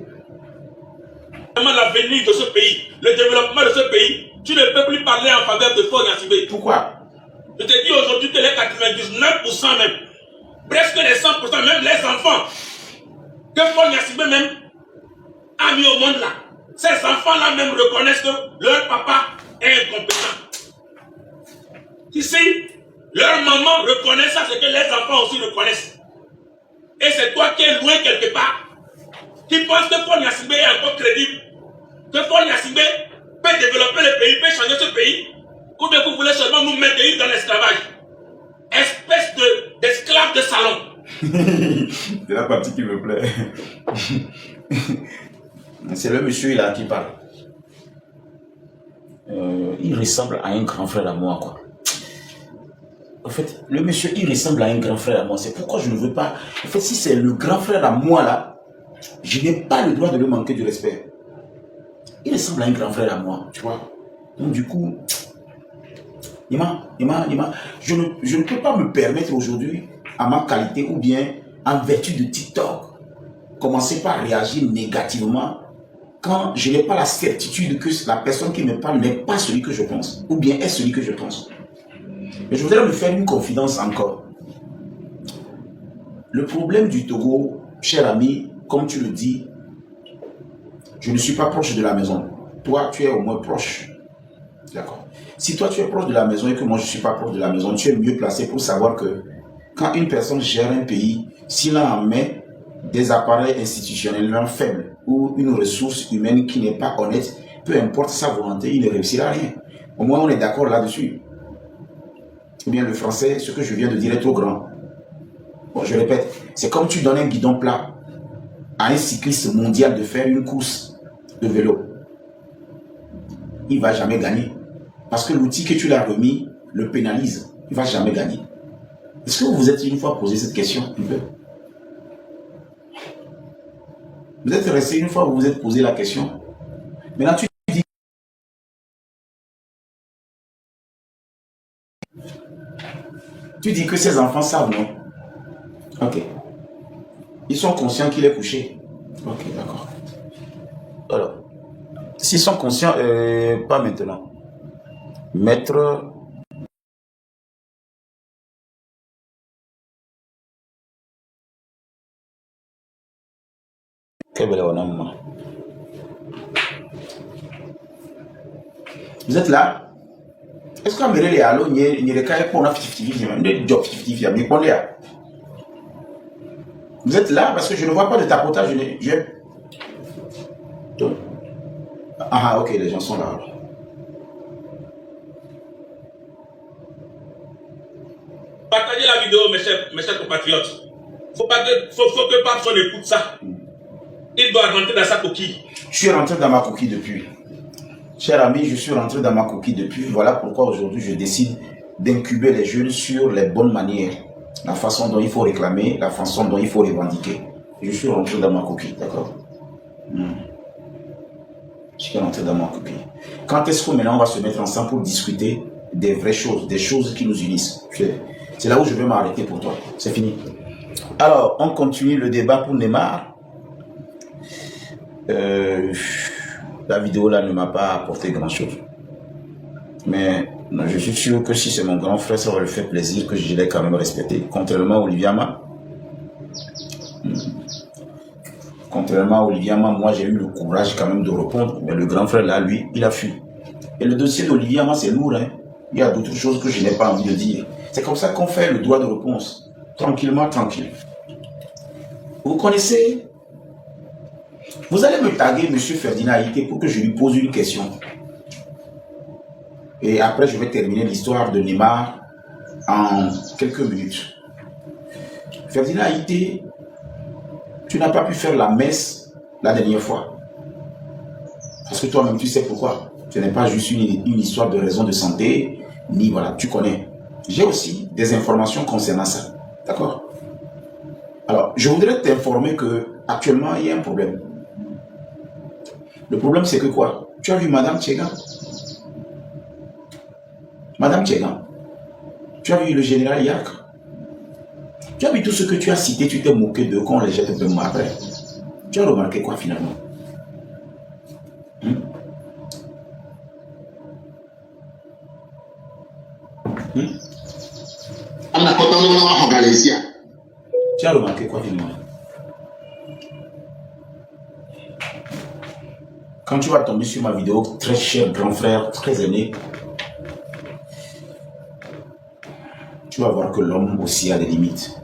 Speaker 2: L'avenir de ce pays, le développement de ce pays, tu ne peux plus parler en faveur de Fort Yassime.
Speaker 1: Pourquoi?
Speaker 2: Je te dis aujourd'hui que les 99% même, presque les 100%, même les enfants, que Fort Yassime même a mis au monde là, ces enfants-là même reconnaissent que leur papa est incompétent. Ici, leur maman reconnaît ça, c'est que les enfants aussi reconnaissent. Et c'est toi qui es loin quelque part, qui pense que Fort Yassime est encore crédible, que Fort Yassime peut développer le pays, peut changer ce pays, ou bien vous voulez seulement nous maintenir dans l'esclavage. Espèce d'esclave de salon.
Speaker 1: C'est la partie qui me plaît. C'est le monsieur là qui parle. Il ressemble à un grand frère à moi, quoi. En fait, le monsieur, il ressemble à un grand frère à moi. C'est pourquoi je ne veux pas... En fait, si c'est le grand frère à moi, là, je n'ai pas le droit de lui manquer du respect. Il ressemble à un grand frère à moi, tu vois. Donc, du coup... je ne peux pas me permettre aujourd'hui, à ma qualité ou bien en vertu de TikTok, commencer par réagir négativement quand je n'ai pas la certitude que la personne qui me parle n'est pas celui que je pense, ou bien est celui que je pense. Mais je voudrais me faire une confidence encore. Le problème du Togo, cher ami, comme tu le dis, je ne suis pas proche de la maison. Toi, tu es au moins proche. D'accord. Si toi, tu es proche de la maison et que moi, je ne suis pas proche de la maison, tu es mieux placé pour savoir que quand une personne gère un pays, s'il a en main des appareils institutionnels faibles ou une ressource humaine qui n'est pas honnête, peu importe sa volonté, il ne réussira rien. Au moins, on est d'accord là-dessus. Ou bien le français, ce que je viens de dire est trop grand. Bon, je répète, c'est comme tu donnes un guidon plat à un cycliste mondial de faire une course de vélo. Il ne va jamais gagner. Parce que l'outil que tu l'as remis le pénalise. Il ne va jamais gagner. Est-ce que vous vous êtes une fois posé cette question un peu? Vous êtes resté une fois, vous vous êtes posé la question. Maintenant, tu dis que ces enfants savent, non? Ok. Ils sont conscients qu'il est couché. Ok, d'accord. Alors, s'ils sont conscients, pas maintenant. Maître... Vous êtes là? Est-ce qu'on me dit allô, n'y a pas pour vous êtes là parce que je ne vois pas de tapotage. Ah, ok, les gens sont là.
Speaker 2: Partagez la vidéo, mes chers compatriotes. Faut que personne écoute ça. Il doit rentrer dans sa coquille.
Speaker 1: Je suis rentré dans ma coquille depuis. Cher ami, je suis rentré dans ma coquille depuis. Voilà pourquoi aujourd'hui je décide d'incuber les jeunes sur les bonnes manières. La façon dont il faut réclamer, la façon dont il faut revendiquer. Je suis rentré dans ma coquille, d'accord? Je suis rentré dans ma coquille. Quand est-ce que maintenant on va se mettre ensemble pour discuter des vraies choses, des choses qui nous unissent? C'est là où je vais m'arrêter pour toi. C'est fini. Alors, on continue le débat pour Neymar. La vidéo là ne m'a pas apporté grand chose. Mais je suis sûr que si c'est mon grand frère, ça va lui faire plaisir que je l'ai quand même respecté. Contrairement à Olivier Ama. Contrairement à Olivier Ama, moi j'ai eu le courage quand même de répondre. Mais le grand frère là, lui, il a fui. Et le dossier d'Olivier Ama, c'est lourd. Hein? Il y a d'autres choses que je n'ai pas envie de dire. C'est comme ça qu'on fait le droit de réponse. Tranquillement, tranquille. Vous connaissez? Vous allez me taguer M. Ferdinand Haïté pour que je lui pose une question. Et après, je vais terminer l'histoire de Neymar en quelques minutes. Ferdinand Haïté, tu n'as pas pu faire la messe la dernière fois. Parce que toi-même, tu sais pourquoi. Ce n'est pas juste une histoire de raison de santé, ni voilà, tu connais. J'ai aussi des informations concernant ça. D'accord? Alors, je voudrais t'informer que actuellement il y a un problème. Le problème, c'est que quoi? Tu as vu Madame Tchegan? Madame Tchegan, tu as vu le général Yak? Tu as vu tout ce que tu as cité, tu t'es moqué de qu'on les jette de moi après. Tu as remarqué quoi finalement? Tu as remarqué quoi finalement? Quand tu vas tomber sur ma vidéo, très cher grand frère, très aîné, tu vas voir que l'homme aussi a des limites.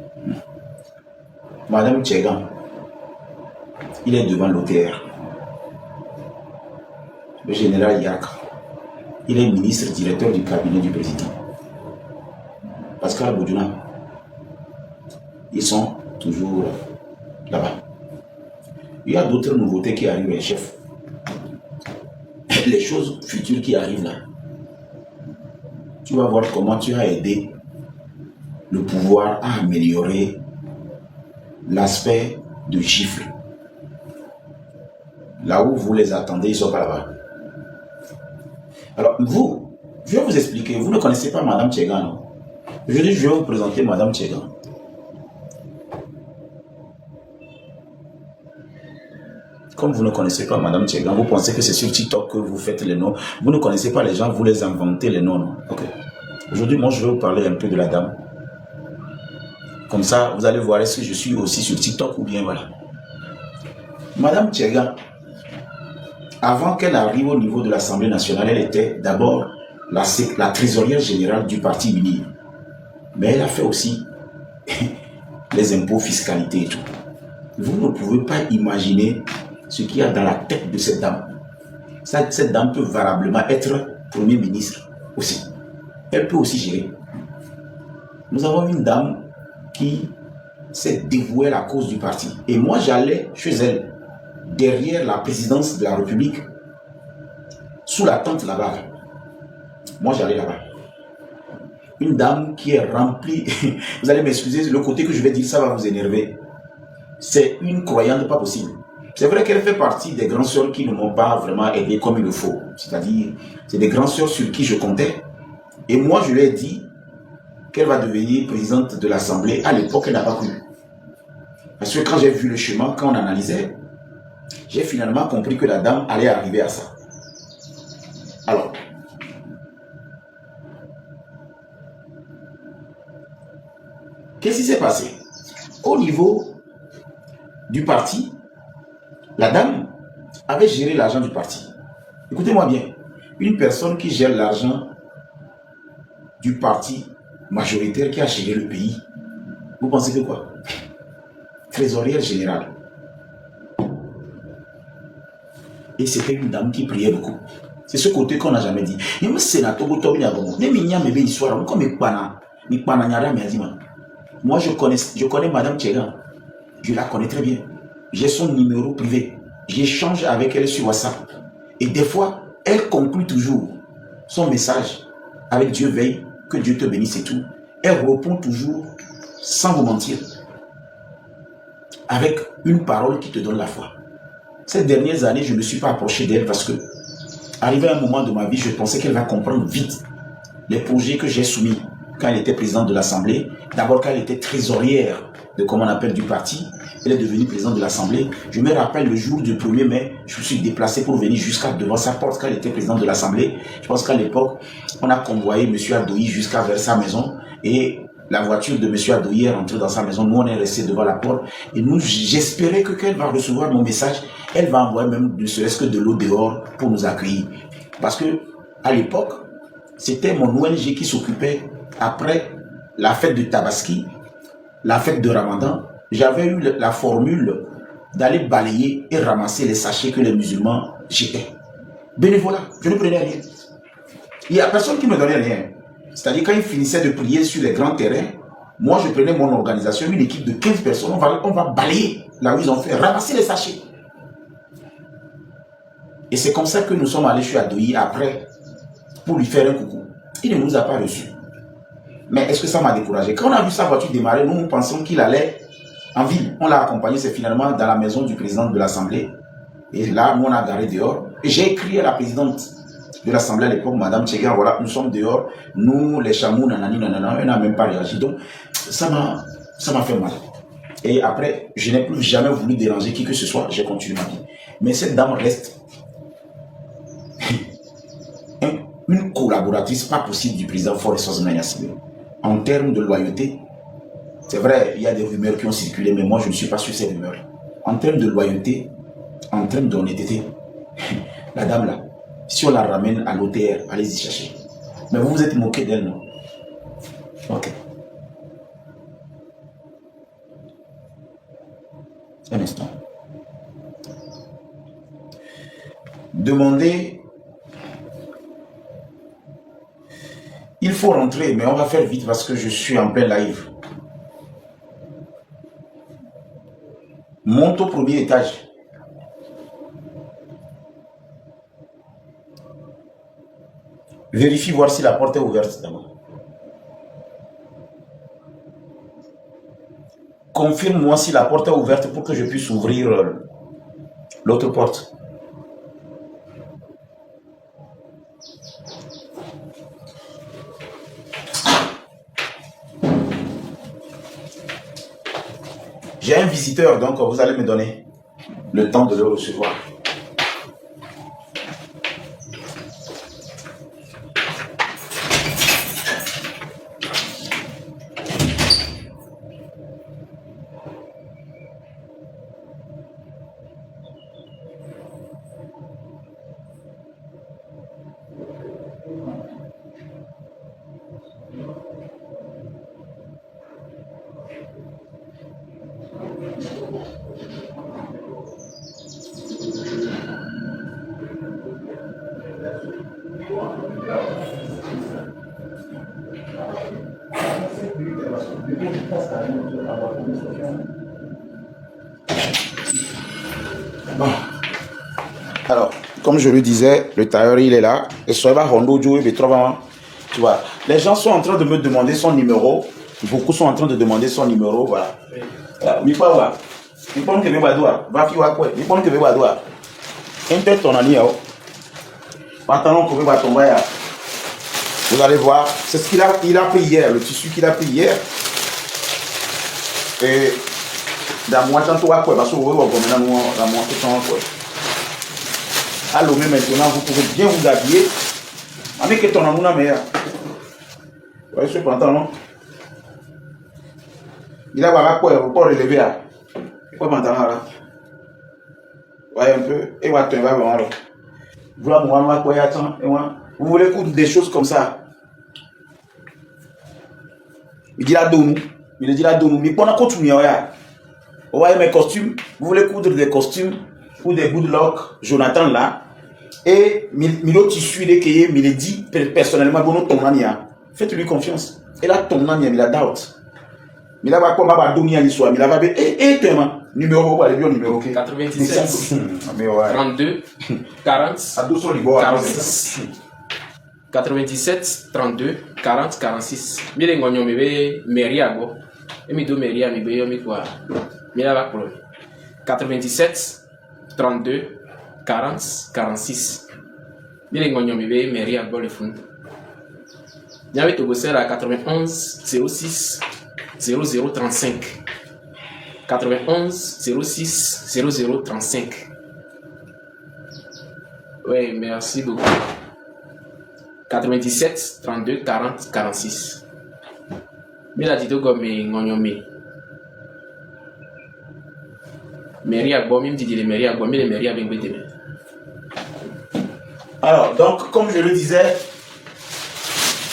Speaker 1: Madame Tchegan, il est devant l'OTR. Le général Yak, il est ministre directeur du cabinet du président. Pascal Boudjouna, ils sont toujours là-bas. Il y a d'autres nouveautés qui arrivent, chef. Les choses futures qui arrivent là. Tu vas voir comment tu as aidé le pouvoir à améliorer l'aspect de gifle. Là où vous les attendez, ils ne sont pas là-bas. Alors, vous, je vais vous expliquer. Vous ne connaissez pas Madame Tchegan, non? Aujourd'hui, je vais vous présenter Madame Tchegan. Comme vous ne connaissez pas Madame Tchegan, vous pensez que c'est sur TikTok que vous faites les noms. Vous ne connaissez pas les gens, vous les inventez les noms. Non? Ok. Aujourd'hui, moi, je vais vous parler un peu de la dame. Comme ça, vous allez voir est-ce que je suis aussi sur TikTok ou bien voilà. Madame Tchegan, avant qu'elle arrive au niveau de l'Assemblée nationale, elle était d'abord la trésorière générale du parti uni. Mais elle a fait aussi les impôts, fiscalité et tout. Vous ne pouvez pas imaginer ce qu'il y a dans la tête de cette dame. Cette dame peut valablement être Premier ministre aussi. Elle peut aussi gérer. Nous avons une dame qui s'est dévouée à la cause du parti. Et moi, j'allais chez elle, derrière la présidence de la République, sous la tente là-bas. Moi, j'allais là-bas. Une dame qui est remplie, vous allez m'excuser, le côté que je vais dire, ça va vous énerver. C'est une croyante pas possible. C'est vrai qu'elle fait partie des grands sœurs qui ne m'ont pas vraiment aidé comme il le faut. C'est-à-dire, c'est des grands sœurs sur qui je comptais. Et moi, je lui ai dit qu'elle va devenir présidente de l'Assemblée. À l'époque, elle n'a pas cru. Parce que quand j'ai vu le chemin, quand on analysait, j'ai finalement compris que la dame allait arriver à ça. Alors, qu'est-ce qui s'est passé? Au niveau du parti, la dame avait géré l'argent du parti. Écoutez-moi bien, une personne qui gère l'argent du parti majoritaire qui a géré le pays, vous pensez que quoi? Trésorière générale. Et c'était une dame qui priait beaucoup. C'est ce côté qu'on n'a jamais dit. Moi, je connais Madame Tchegan. Je la connais très bien. J'ai son numéro privé. J'échange avec elle sur WhatsApp. Et des fois, elle conclut toujours son message avec Dieu veille, que Dieu te bénisse et tout. Elle répond toujours, sans vous mentir, avec une parole qui te donne la foi. Ces dernières années, je ne me suis pas approché d'elle parce que, arrivé à un moment de ma vie, je pensais qu'elle va comprendre vite les projets que j'ai soumis quand elle était présidente de l'Assemblée. D'abord, quand elle était trésorière de, comment on appelle, du parti, elle est devenue présidente de l'Assemblée. Je me rappelle le jour du 1er mai, je me suis déplacé pour venir jusqu'à devant sa porte quand elle était présidente de l'Assemblée. Je pense qu'à l'époque, on a convoyé M. Adoui jusqu'à vers sa maison et la voiture de M. Adoui est rentrée dans sa maison. Nous, on est resté devant la porte et nous, j'espérais que quand elle va recevoir mon message, elle va envoyer même ne serait-ce que de l'eau dehors pour nous accueillir. Parce que, à l'époque, c'était mon ONG qui s'occupait, après la fête de Tabaski, la fête de Ramadan, j'avais eu la formule d'aller balayer et ramasser les sachets que les musulmans jetaient. Bénévolat, je ne prenais rien. Il n'y a personne qui me donnait rien. C'est-à-dire quand ils finissaient de prier sur les grands terrains, moi je prenais mon organisation, une équipe de 15 personnes, on va balayer là où ils ont fait, ramasser les sachets. Et c'est comme ça que nous sommes allés chez Adoui après pour lui faire un coucou. Il ne nous a pas reçus. Mais est-ce que ça m'a découragé? Quand on a vu sa voiture démarrer, nous pensions qu'il allait en ville. On l'a accompagné, c'est finalement dans la maison du président de l'Assemblée. Et là, nous on a garé dehors. Et j'ai écrit à la présidente de l'Assemblée à l'époque, Madame Tchegan, voilà, nous sommes dehors. Nous, les chameaux, nanani, nanana, elle n'a même pas réagi. Donc, ça m'a fait mal. Et après, je n'ai plus jamais voulu déranger qui que ce soit. J'ai continué ma vie. Mais cette dame reste une collaboratrice pas possible du président Faure Sozona Yassine. En termes de loyauté, c'est vrai, il y a des rumeurs qui ont circulé, mais moi je ne suis pas sur ces rumeurs. En termes de loyauté, en termes d'honnêteté, la dame là, si on la ramène à l'OTR, allez-y chercher. Mais vous vous êtes moqué d'elle, non? Ok. Un instant. Demandez. Il faut rentrer, mais on va faire vite parce que je suis en plein live. Monte au premier étage. Vérifie voir si la porte est ouverte d'abord. Confirme-moi si la porte est ouverte pour que je puisse ouvrir l'autre porte. J'ai un visiteur, donc vous allez me donner le temps de le recevoir. Bon. Alors, comme je le disais, le tailleur il est là. Et ça va Hondo Joe, tu vois. Les gens sont en train de me demander son numéro. Beaucoup sont en train de demander son numéro. Voilà. Mi pa wa. Mi pon que me badoa. Va fi wa quoi. Mi pon que me badoa. Un peu ton ami. Pantalon que me va tomber. Vous allez voir. C'est ce qu'il a pris hier. Le tissu qu'il a pris hier. Et dans moi, tant toi quoi. Parce que vous voyez, on a la moitié de quoi. Alors, mais maintenant, vous pouvez bien vous habiller. Avec ton amour, mais. Vous voyez ce pantalon? Il a pas quoi, il faut relever là. Quoi pantalon là? Voyez un peu. Et voilà, tu vas voir là. Voilà, moi, quoi, attends. Vous voulez coudre des choses comme ça? Il dit la donne. Il dit la donne. Mais pendant qu'on tourne, vous voyez mes costumes. Vous voulez coudre des costumes ou des good luck, Jonathan là. Et Milo tissu, il est qu'il il dit personnellement, bon, ton ania. Faites-lui confiance. Et là, ton ania, il a doubt. Il a pas comme à donner à l'histoire. Il a pas et toi, numéro, quoi, le numéro
Speaker 4: 97 32 40 46. 97 32 40 46. Mire ngonyo mebe meriago. Emi do meria mi be yomi quoi. Mira ba pro. 97 32 40 46. Mire ngonyo mebe meriago le fond. Nyawe to bosser à 91 06 0035. 91 06 0035. Oui, merci beaucoup. 97 32 40 46. Mila dito gomme ngonyome. Mairie à Bomi, me dit les mairies à Bomi, les mairies à Bengbete.
Speaker 1: Alors, donc, comme je le disais,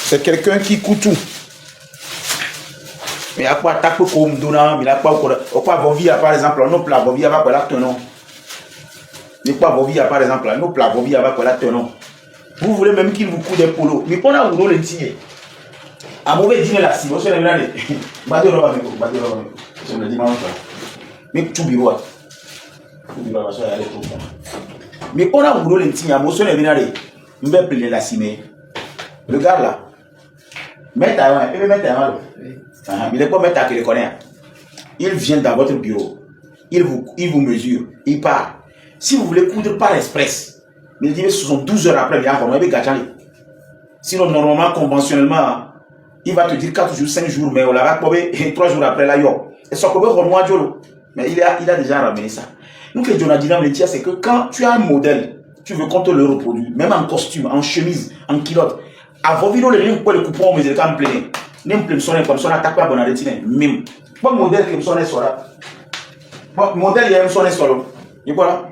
Speaker 1: c'est quelqu'un qui coûte tout. Mais à quoi tape comme donnant, mais à quoi Vovia par exemple, nos plats Vovia va pour la tenon. Mais quoi Vovia par exemple, nos plats Vovia va pour la tenon. Vous voulez même qu'il vous coûte des polos. Mais pendant que vous le tirez, à mauvais dîner là, si vous savez là, c'est le dimanche. Mais tout bureau. Mais pendant que vous le tirez, à mauvais dîner là, vous me plaiez la cime. Le gars là, mettez à main, il n'est pas mettre à qui le connaît. Il vient dans votre bureau, il vous mesure, il part. Si vous voulez coudre par express, mais il dit que ce sont 12 heures après, il y a encore un gâchis. Sinon, normalement, conventionnellement, il va te dire 4 jours, 5 jours, mais on l'a rappelé 3 jours après là, et ça peut être mais il a déjà ramené ça. Nous, que Jonathan me dit, c'est que quand tu as un modèle, tu veux qu'on te le reproduise, même en costume, en chemise, en culotte, à vos vidéos, les gens le coupon, mais ils sont plein. Nem plus sonner comme ça, n'attaque pas bon à retirer. Même. Pas modèle qui me sonne sur là. Pas modèle, il y a un sonné sur là. Et voilà.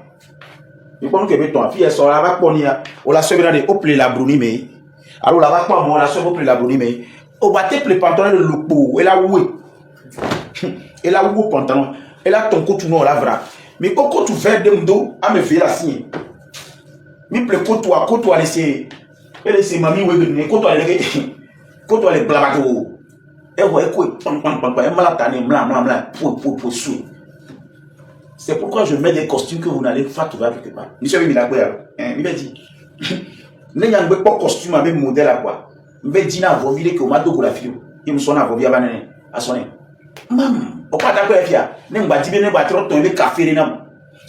Speaker 1: Et quand on est ton fille, sur là, va pour nier. On la sauve dans les hauts la bruni, mais. Alors là, va pas moi, la sauve au la bruni, mais. Au bâté, le pantalon, le loupou. Et là, où et là, où pantalon. Et là, ton côté, non, la vra. Mais quand tu fais des mdos, à me faire la signe. Mais le côté, laisser. Et laisser mamie, oui, côté, quand tu as les blabato, c'est pourquoi je mets des costumes que vous n'allez pas trouver quelque part. Monsieur Mila, il m'a dit, il n'y a pas de costume avec modèle à quoi. Il m'a dit, vous voyez que m'a donné la fille. Il me sonne à vous dire, à sonner. Maman, au pas d'accord avec elle. Ne m'a dit, ne va trop tomber café,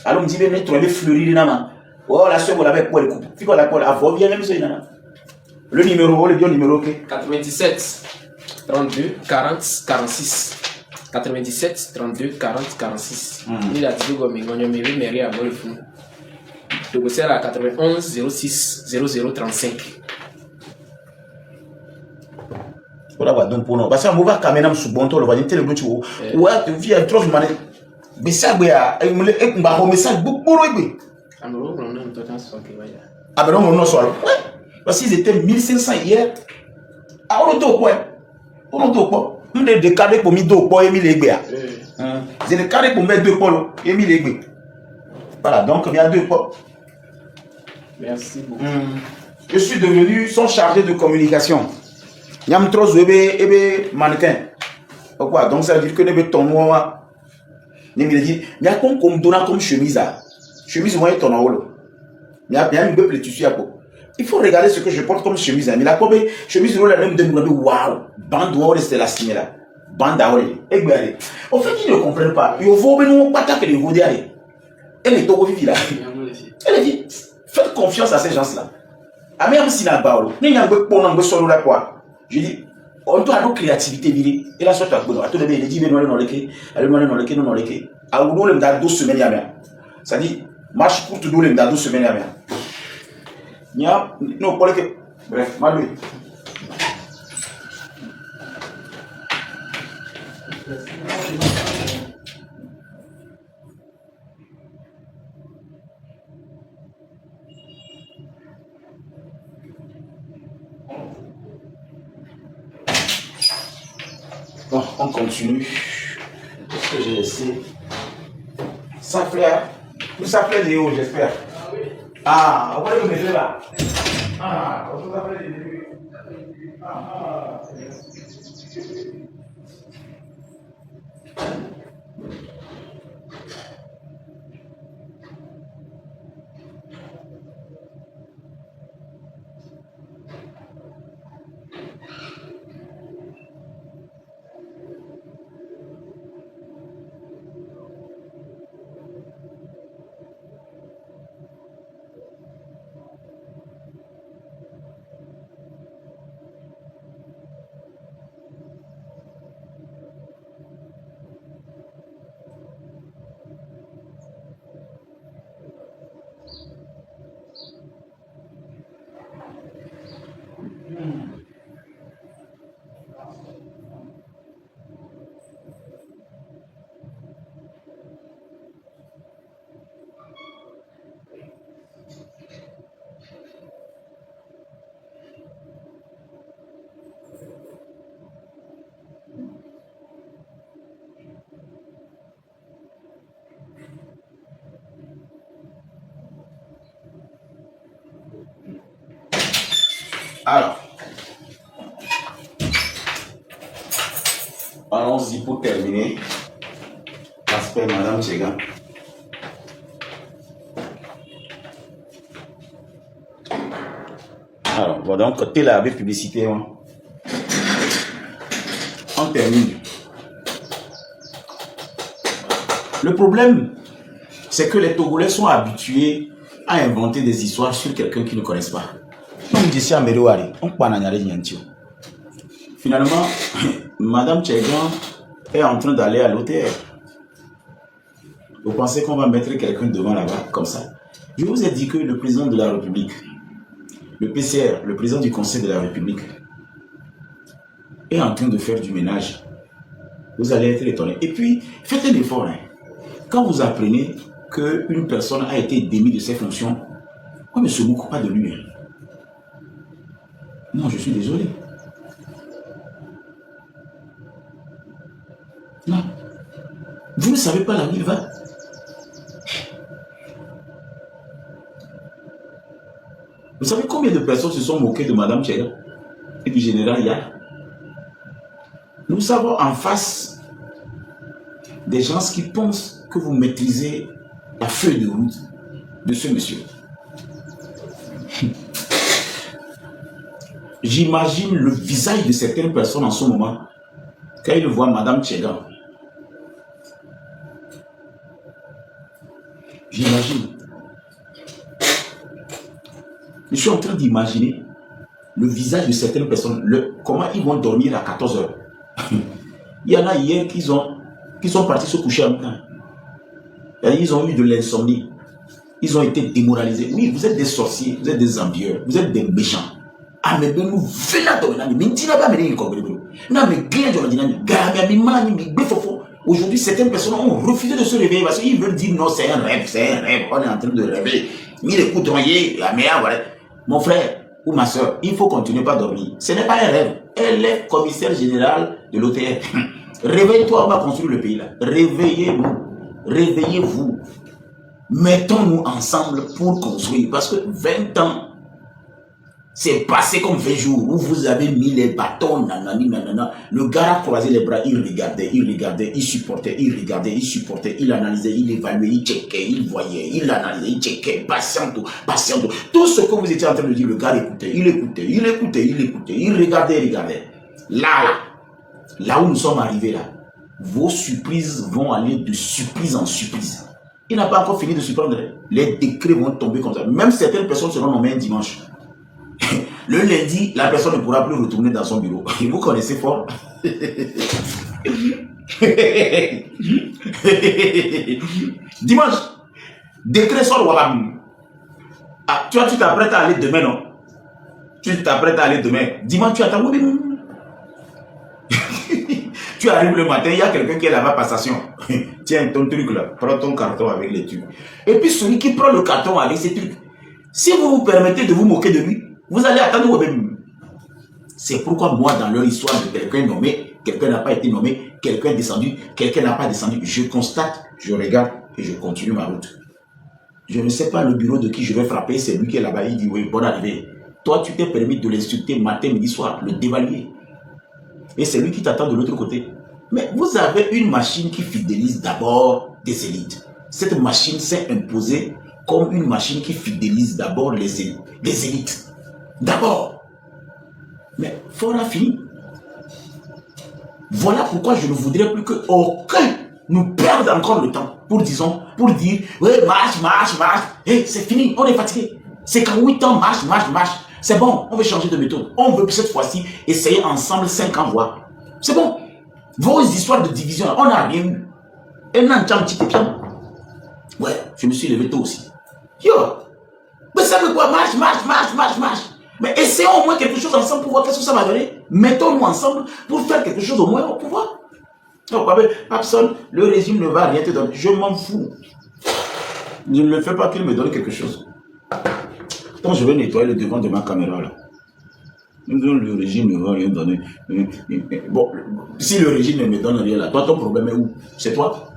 Speaker 1: alors me dit, ne trouver fleurir, oh, la soeur, vous l'avez pour le coup. Fico la pour la voix, bien même, c'est le numéro, le numéro
Speaker 4: 97 32 40 46. 97 32 40 46. Il a dit que je me mairie à Bolifou. Donc c'est à 91 06 0035.
Speaker 1: Voilà, donc pour nous. Parce qu'on va quand même sous bon temps, le voisin, tu le tu ouais, tu viens trop de manière. Mais ça, il me message beaucoup. Ah, ben non, on soit. Parce qu'ils étaient 1500 hier. Ah, on est au point. On est au point. On est décalé pour mettre 2 points et 1000 égbés. C'est décalé pour mettre 2 points et 1000 égbés. Voilà, donc il y a 2 points.
Speaker 4: Merci beaucoup.
Speaker 1: Je suis devenu son chargé de communication. Il y a trop de mannequin. Quoi? Donc ça veut dire que ne veut ton moi. Ne me dit, mais comme donner comme chemise à. Chemise moi ton en haut. Mais un peu plus tissu à peau. Il faut regarder ce que je porte comme chemise. Mais la chemise là même de nous waouh. Bande ou c'est la signe là. Bande à oreille. Et bien, en fait, ils ne comprennent pas. Il faut que nous pas que les vous dire. Elle est au vivre là. Elle dit, faites confiance à ces gens-là. Ah même si n'a pas nous n'avons pas pour nous solo là quoi. Je dis, on doit avoir créativité virée. Et là soit à tout le monde dit mais non non les à nous le dans 12 semaines ya. Ça dit marche pour tout le dans 12 semaines ya. Nya non pour que bref, malou. Bon, on continue. Ce que j'ai laissé. Ça plaît. Ça plaît Léo, j'espère. Ah, on va le mettre là. Ah, on va le mettre. Ah. Alors, allons-y pour terminer l'aspect Madame Tchega. Alors, bon, donc, côté là, avec publicité, hein. On termine. Le problème, c'est que les Togolais sont habitués à inventer des histoires sur quelqu'un qu'ils ne connaissent pas. Finalement, Madame Tchegan est en train d'aller à l'hôtel. Vous pensez qu'on va mettre quelqu'un devant là-bas comme ça? Je vous ai dit que le président de la République, le PCR, le président du Conseil de la République, est en train de faire du ménage. Vous allez être étonné. Et puis, faites un effort. Hein. Quand vous apprenez qu'une personne a été démise de ses fonctions, on ne se moque pas de lui. Hein. Non, je suis désolé. Non. Vous ne savez pas là où il va. Vous savez combien de personnes se sont moquées de Madame Tchega et du général Yah? Nous savons en face des gens qui pensent que vous maîtrisez la feuille de route de ce monsieur. J'imagine le visage de certaines personnes en ce moment quand ils voient Madame Tchega. J'imagine. Je suis en train d'imaginer le visage de certaines personnes, comment ils vont dormir à 14 heures. Il y en a hier qui sont partis se coucher en temps. Ils ont eu de l'insomnie. Ils ont été démoralisés. Oui, vous êtes des sorciers, vous êtes des envieux, vous êtes des méchants. Ah, mais nous aujourd'hui, certaines personnes ont refusé de se réveiller parce qu'ils veulent dire non, c'est un rêve, on est en train de rêver. Mon frère ou ma soeur, il faut continuer pas dormir. Ce n'est pas un rêve. Elle est commissaire générale de l'OTR. Réveille-toi, on va construire le pays là. Réveillez-vous. Réveillez-vous. Mettons-nous ensemble pour construire. Parce que 20 ans, C'est passé comme 20 jours où vous avez mis les bâtons, nanani, nanana. Le gars a croisé les bras, il regardait, il supportait, il regardait, il supportait, il analysait, il évaluait, il checkait, il voyait, il analysait, il checkait, patiente. Tout ce que vous étiez en train de dire, le gars écoutait, il regardait. Là où nous sommes arrivés là, vos surprises vont aller de surprise en surprise. Il n'a pas encore fini de surprendre. Les décrets vont tomber comme ça. Même certaines personnes seront nommées un dimanche. Le lundi, la personne ne pourra plus retourner dans son bureau. Vous connaissez fort. Dimanche, décret sort Wabam. Ah, tu t'apprêtes à aller demain, non? Tu t'apprêtes à aller demain. Dimanche, tu attends. Tu arrives le matin, il y a quelqu'un qui est là-bas, passation. Tiens, ton truc là, prends ton carton avec les trucs. Et puis celui qui prend le carton avec ces trucs, si vous vous permettez de vous moquer de lui, vous allez attendre vous-même. C'est pourquoi moi, dans leur histoire de quelqu'un nommé, quelqu'un n'a pas été nommé, quelqu'un descendu, quelqu'un n'a pas descendu, je constate, je regarde et je continue ma route. Je ne sais pas le bureau de qui je vais frapper, c'est lui qui est là-bas, il dit oui, bonne arrivée. Toi, tu t'es permis de l'insulter matin, midi, soir, le dévaluer. Et c'est lui qui t'attend de l'autre côté. Mais vous avez une machine qui fidélise d'abord des élites. Cette machine s'est imposée comme une machine qui fidélise d'abord les élites. D'abord. Mais fort fini. Voilà pourquoi je ne voudrais plus qu'aucun nous perde encore le temps pour dire, ouais, marche. Hey, c'est fini, on est fatigué. C'est qu'en 8 ans, marche. C'est bon, on veut changer de méthode. On veut cette fois-ci essayer ensemble 5 ans, voir. C'est bon. Vos histoires de division, on n'a rien eu. Et non, ouais, je me suis levé tôt aussi. Yo, mais ça veut quoi? Marche. Mais essayons au moins quelque chose ensemble pour voir qu'est-ce que ça va donner. Mettons-nous ensemble pour faire quelque chose au moins au pouvoir. Donc, Papson, le régime ne va rien te donner. Je m'en fous. Je ne le fais pas qu'il me donne quelque chose. Quand je vais nettoyer le devant de ma caméra là, le régime ne va rien donner. Bon, si le régime ne me donne rien là, toi ton problème est où? C'est toi?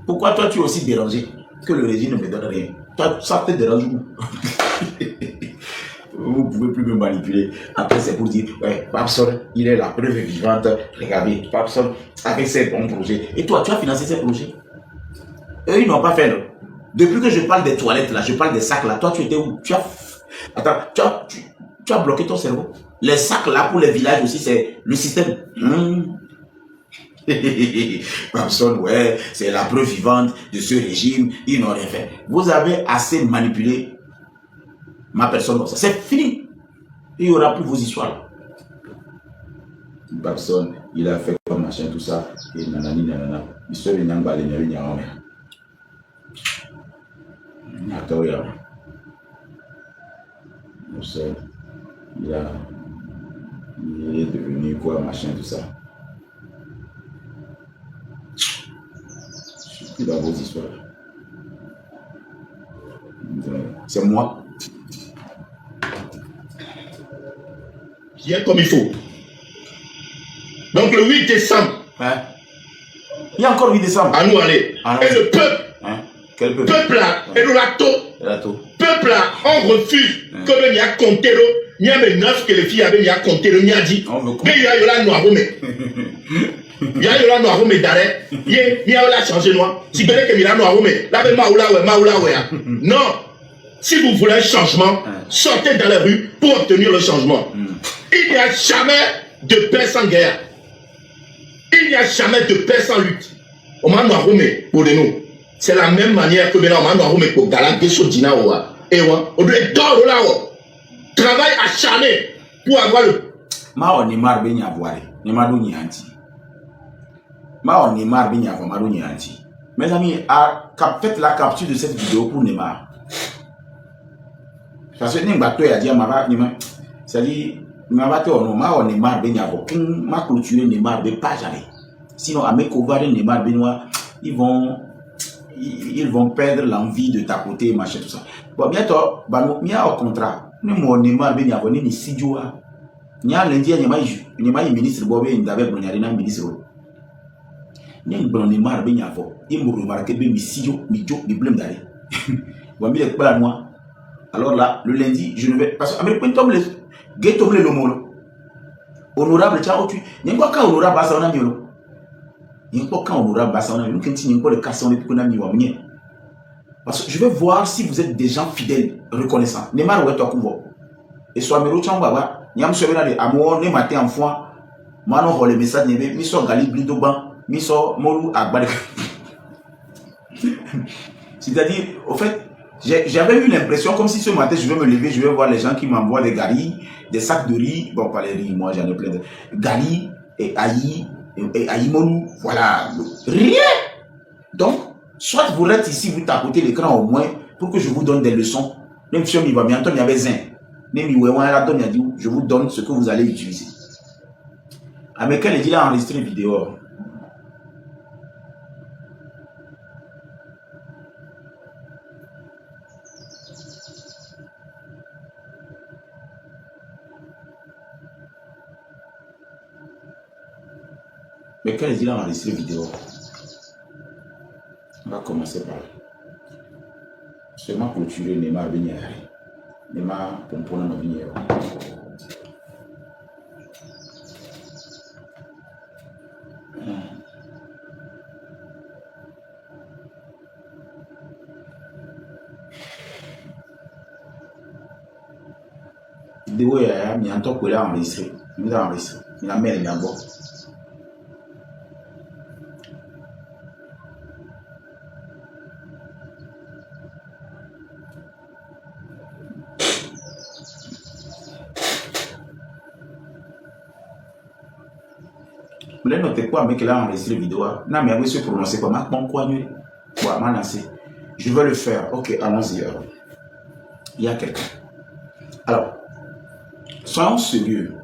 Speaker 1: Pourquoi toi tu es aussi dérangé que le régime ne me donne rien? Toi, ça te dérange où? Vous ne pouvez plus me manipuler. Après c'est pour dire, ouais, Papson, il est la preuve vivante. Regardez, Papson, avec ses bons projets. Et toi, tu as financé ces projets? Eux, ils n'ont pas fait, non? Depuis que je parle des toilettes là, je parle des sacs là, toi tu étais où? Attends, tu as bloqué ton cerveau. Les sacs là pour les villages aussi, c'est le système. Papson, ouais, c'est la preuve vivante de ce régime, ils n'ont rien fait. Vous avez assez manipulé ma personne comme ça. C'est fini. Il n'y aura plus vos histoires. Papson, il a fait comme machin, tout ça, et nanani. Il se vient attends, il est devenu quoi, machin, tout ça. Je suis plus dans vos histoires. C'est moi.
Speaker 5: Bien comme il faut. Donc le 8 décembre.
Speaker 1: Hein? Il y a encore 8 décembre.
Speaker 5: À nous aller. Et le peuple.
Speaker 1: Hein? Quel peuple?
Speaker 5: Peuple là. Et nous l'atto. Peuple là, on refuse que même il y a compté l'eau. Il y a mes 9 que les filles avaient, il y a compté l'eau. Il y a dit. Mais il y a la noire. Il y a la noire d'arrêt. Il y a la changé noir. Si vous voulez que il y a la noire, là, ouais. Non. Si vous voulez un changement, sortez dans les rues pour obtenir le changement. Il n'y a jamais de paix sans guerre. Il n'y a jamais de paix sans lutte. On m'a noiré pour nous. C'est la même manière que maintenant on m'a noiré pour Galagé Sodina. Et on doit être là. Travail acharné pour avoir le.
Speaker 1: Ma on est marre de avoir. Ma on est marre de avoir. Mes amis, faites la capture de cette vidéo pour Neymar. Parce que Neymar a dit à c'est-à-dire, on est marre de Neymar. Ma clôture Neymar de pas jamais. Sinon, avec Kovaré Neymar Benoît, ils vont perdre l'envie de tapoter, machin, tout ça. Bon, bientôt, il y a un contrat. Nous, Neymar Benoît, on est ici, Joa. Il y a lundi, il y a un ministre Bobé, il y a un ministre. Il y a un Neymar Benoît, il me remarque que il y a un blême d'aller. Bon, il y a un Alors là, le lundi, je ne vais pas... Parce que honorable, tiens, tu... Il n'y a pas qu'un honorable, ça on a mis. Il n'y a pas qu'un honorable, ça on a mis. Il n'y a pas le casson, on a mis. Parce que je vais voir si vous êtes des gens fidèles, reconnaissants. Neymar, ouais, toi, et soit Mero Chambaba, Niam Sovena de Amour, ne matin en foi, Mano, les messages, Miso Gali Blidoban, Miso Molu Agbalik. C'est-à-dire, au fait, j'avais eu l'impression comme si ce matin je vais me lever, je vais voir les gens qui m'envoient des garis, des sacs de riz, bon pas les riz, moi j'en ai plein de garis et aïe Molu, voilà, rien. Donc, soit vous êtes ici, vous tapotez l'écran au moins pour que je vous donne des leçons. Même si on y va bientôt, il y avait zin. Je vous donne ce que vous allez utiliser. Avec elle, il a enregistré une vidéo. Mais quand il a enregistré une vidéo, on va commencer par seulement clôturer Neymar Benyari. Neymar Pompona Novinero. Vidéo il y a un temps qu'il a enregistré. Il a enregistré. Il a mis les d'abord. Vous l'avez noté quoi, mais qu'il a enregistré la vidéo. Non, mais vous se prononcer quoi, je vais le faire. Ok, allons-y. Il y a quelqu'un. Alors, soyons sérieux.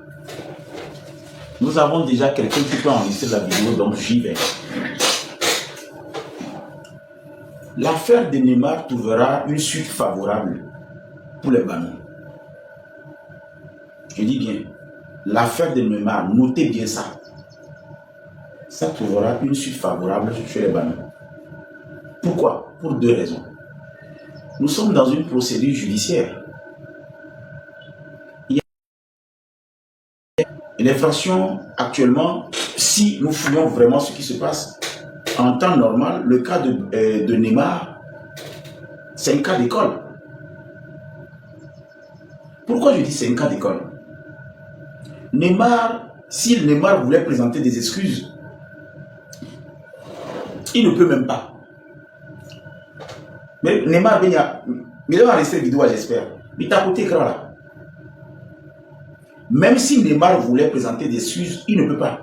Speaker 1: Nous avons déjà quelqu'un qui peut enregistrer la vidéo, donc j'y vais. L'affaire de Neymar trouvera une suite favorable pour les ballons. Je dis bien, l'affaire de Neymar, notez bien ça. Ça trouvera une suite favorable chez les ballons. Pourquoi? Pour deux raisons. Nous sommes dans une procédure judiciaire. L'infraction actuellement, si nous fouillons vraiment ce qui se passe, en temps normal, le cas de Neymar, c'est un cas d'école. Pourquoi je dis c'est un cas d'école? Neymar, si Neymar voulait présenter des excuses, il ne peut même pas. Mais Neymar, il va rester vidéo, j'espère. Il t'a coûté écran là. Même si Neymar voulait présenter des excuses, il ne peut pas.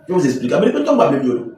Speaker 1: Je vais vous expliquer. Mais peut-on pas mieux?